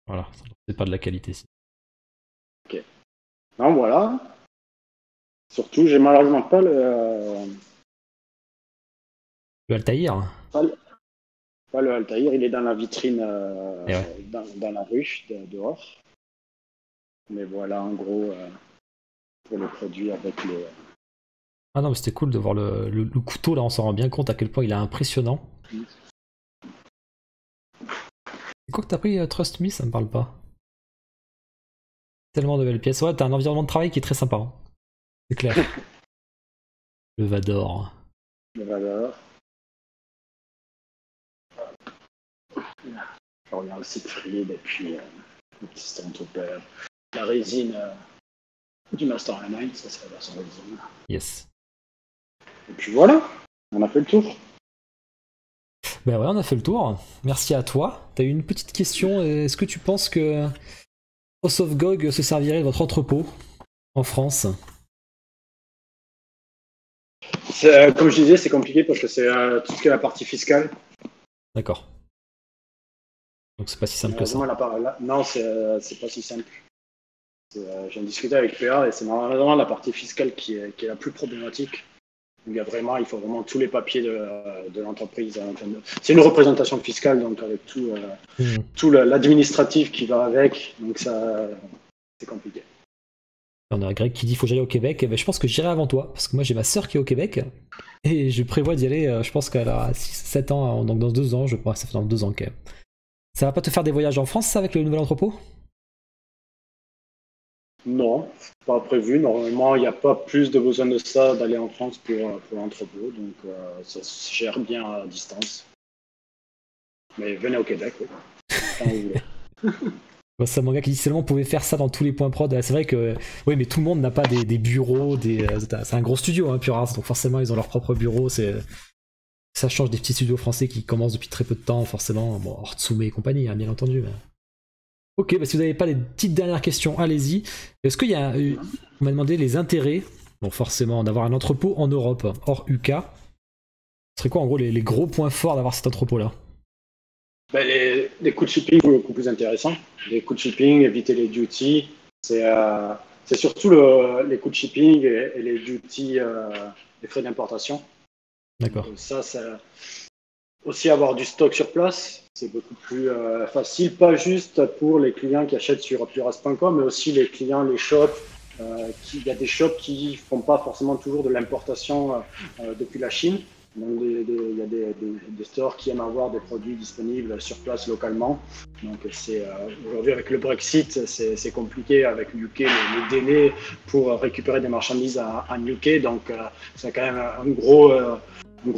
Voilà, c'est pas de la qualité ici. Ok. Non, voilà. Surtout, j'ai malheureusement pas le... Le Altaïr. Pas le Altaïr, il est dans la vitrine ouais. dans la rue, dehors. Mais voilà, en gros, pour le produit avec le... Ah non, mais c'était cool de voir le couteau là, on s'en rend bien compte à quel point il est impressionnant. C'est quoi que t'as pris Trust Me, ça me parle pas. Tellement de belles pièces. Ouais, t'as un environnement de travail qui est très sympa. Hein. C'est clair. Le Vador. Le Vador. Je reviens aussi de Freed et puis le petit Stormtrooper. La résine du Mastermind, ça c'est la version résine. Yes. Et puis voilà, on a fait le tour. Ben ouais, on a fait le tour. Merci à toi. T'as eu une petite question. Est-ce que tu penses que House of GOG se servirait de votre entrepôt en France? Comme je disais, c'est compliqué parce que c'est tout ce qui est la partie fiscale. D'accord. Donc c'est pas si simple que ça. Non, c'est pas si simple. J'ai discuté avec PA et c'est vraiment la partie fiscale qui est la plus problématique. Il faut vraiment tous les papiers de l'entreprise. C'est une représentation fiscale, donc avec tout l'administratif qui va avec, donc ça, c'est compliqué. On a Greg qui dit faut que j'aille au Québec. Ben, je pense que j'irai avant toi, parce que moi j'ai ma sœur qui est au Québec, et je prévois d'y aller, je pense qu'elle a 7 ans, donc dans 2 ans, je crois, ça fait dans 2 ans qu'elle... Ça va pas te faire des voyages en France, ça, avec le nouvel entrepôt? Non, pas prévu. Normalement, il n'y a pas plus de besoin de ça d'aller en France pour l'entrepôt, donc ça se gère bien à distance. Mais venez au Québec, oui. Quand vous voulez. C'est un manga qui dit seulement on pouvait faire ça dans tous les points prod. C'est vrai que oui, mais tout le monde n'a pas des bureaux, c'est un gros studio, hein, Pure Arts, donc forcément ils ont leur propre bureau. Ça change des petits studios français qui commencent depuis très peu de temps, forcément. Bon, Ortsume et compagnie, hein, bien entendu. Mais... Ok, bah si vous n'avez pas les petites dernières questions, allez-y. Est-ce qu'il y a, on m'a demandé les intérêts, bon forcément d'avoir un entrepôt en Europe hors UK. Ce serait quoi en gros les gros points forts d'avoir cet entrepôt-là? Ben, les coûts de shipping sont beaucoup plus intéressants. Les coûts de shipping, éviter les duties, c'est surtout les coûts de shipping et les duties, les frais d'importation. D'accord. Donc ça aussi avoir du stock sur place, c'est beaucoup plus facile, pas juste pour les clients qui achètent sur puras.com, mais aussi les clients, les shops. Il y a des shops qui font pas forcément toujours de l'importation depuis la Chine. Donc il y a des stores qui aiment avoir des produits disponibles sur place localement. Donc aujourd'hui avec le Brexit, c'est compliqué avec UK, les délais pour récupérer des marchandises en UK. Donc c'est quand même un gros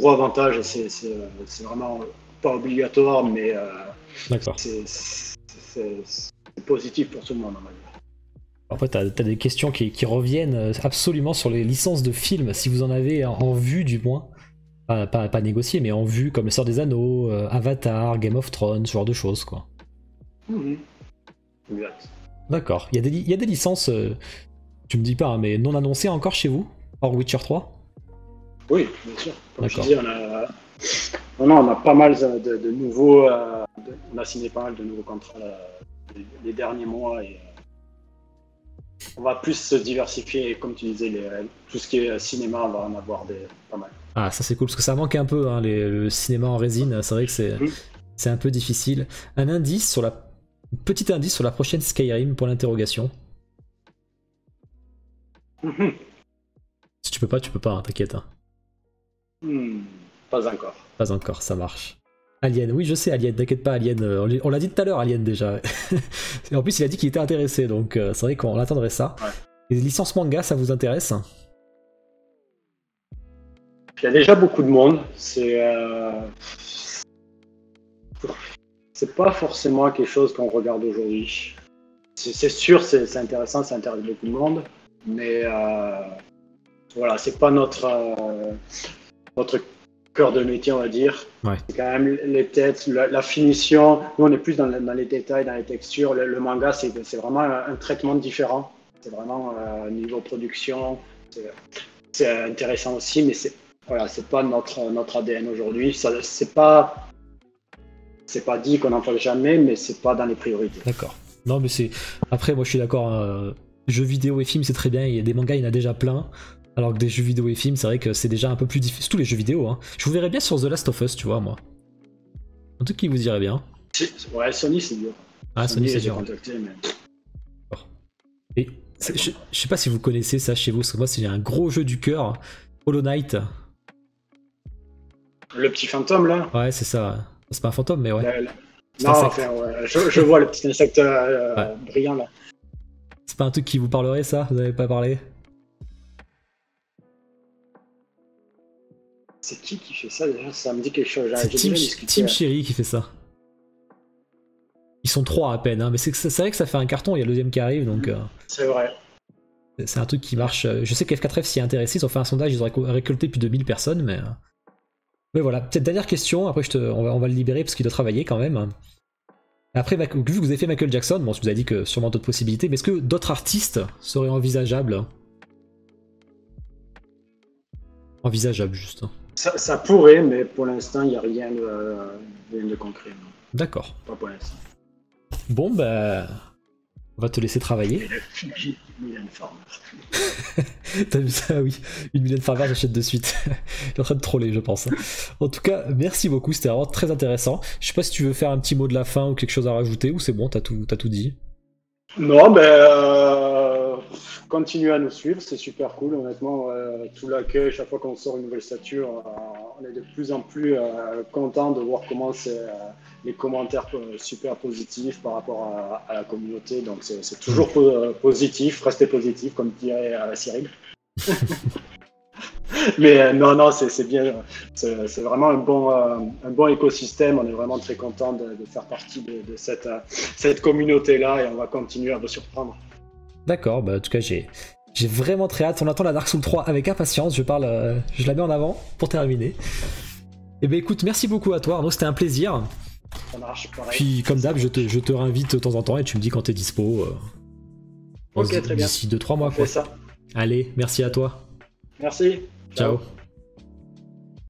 avantage. C'est vraiment pas obligatoire, mais c'est positif pour tout le monde. Après, t'as des questions qui reviennent absolument sur les licences de films, si vous en avez en vue du moins. Pas négocier, mais en vue, comme Le Seigneur des Anneaux, Avatar, Game of Thrones, ce genre de choses, quoi. Exact. D'accord. Il y a des licences, tu me dis pas, hein, mais non annoncées encore chez vous, hors Witcher 3? Oui, bien sûr. Comme je dis, on a pas mal de nouveaux... on a signé pas mal de nouveaux contrats les derniers mois et on va plus se diversifier. Comme tu disais, tout ce qui est cinéma, on va en avoir pas mal. Ah, ça c'est cool, parce que ça manque un peu, hein, le cinéma en résine, c'est vrai que c'est un peu difficile. Un petit indice sur la prochaine Skyrim, pour l'interrogation. Si tu peux pas, hein, t'inquiète. Hein. Pas encore. Pas encore, ça marche. Alien, oui je sais Alien, t'inquiète pas Alien, on l'a dit tout à l'heure Alien déjà. Et en plus il a dit qu'il était intéressé, donc c'est vrai qu'on attendrait ça. Ouais. Les licences manga, ça vous intéresse? Il y a déjà beaucoup de monde, c'est pas forcément quelque chose qu'on regarde aujourd'hui. C'est sûr, c'est intéressant, ça intéresse beaucoup de monde, mais voilà, c'est pas notre cœur de métier, on va dire. Ouais. C'est quand même les têtes, la finition. Nous, on est plus dans les détails, dans les textures. Le manga, c'est vraiment un traitement différent. C'est vraiment niveau production. C'est intéressant aussi, mais c'est pas notre ADN aujourd'hui. C'est pas dit qu'on n'en parle jamais, mais c'est pas dans les priorités. D'accord. Non, mais après, moi, je suis d'accord. Jeux vidéo et films, c'est très bien. Il y a des mangas, il y en a déjà plein. Alors que des jeux vidéo et films, c'est vrai que c'est déjà un peu plus difficile. Surtout les jeux vidéo, hein. Je vous verrais bien sur The Last of Us, tu vois, moi. Un truc qui vous irait bien. Ouais, Sony, c'est dur. Ah, Sony c'est dur. Et je sais pas si vous connaissez ça chez vous, parce que moi, c'est un gros jeu du cœur. Hollow Knight. Le petit fantôme, là? Ouais, c'est ça. C'est pas un fantôme, mais ouais. Non, enfin, ouais. Je vois le petit insecte brillant, là. C'est pas un truc qui vous parlerait, ça? Vous n'avez pas parlé? C'est qui fait ça déjà? Ça me dit quelque chose. C'est Team Cherry qui fait ça. Ils sont 3 à peine, hein, mais c'est vrai que ça fait un carton, il y a le deuxième qui arrive, donc... C'est vrai. C'est un truc qui marche. Je sais que F4F s'y est intéressé, ils ont fait un sondage, ils ont récolté plus de 1000 personnes, mais... Mais voilà, peut-être dernière question, après on va le libérer parce qu'il doit travailler quand même. Après, vu que vous avez fait Michael Jackson, bon, je vous ai dit que sûrement d'autres possibilités, mais est-ce que d'autres artistes seraient envisageables? Envisageable, juste. Ça pourrait, mais pour l'instant, il n'y a rien de concret. D'accord. Pas pour l'instant. Bon, bah... On va te laisser travailler. Mylène Farmer. T'as vu ça? Oui. Une Mylène Farmer, j'achète de suite. Il est en train de troller, je pense. En tout cas, merci beaucoup, c'était vraiment très intéressant. Je sais pas si tu veux faire un petit mot de la fin ou quelque chose à rajouter, ou c'est bon, t'as tout dit? Non, mais continuez à nous suivre, c'est super cool, honnêtement. Tout l'accueil, chaque fois qu'on sort une nouvelle statue, on est de plus en plus content de voir comment les commentaires super positifs par rapport à la communauté. Donc c'est toujours positif, restez positif, comme dirait Cyril. Mais non, c'est bien. C'est vraiment un bon écosystème. On est vraiment très content de faire partie de cette communauté-là et on va continuer à vous surprendre. D'accord, bah en tout cas j'ai vraiment très hâte. On attend la Dark Souls 3 avec impatience. Je la mets en avant pour terminer. Et ben écoute, merci beaucoup à toi Arnaud, c'était un plaisir. Ça marche, pareil. Puis comme d'hab, je te réinvite de temps en temps et tu me dis quand t'es dispo. Ok, très bien. D'ici 2-3 mois quoi. Ça. Allez, merci à toi. Merci. Ciao.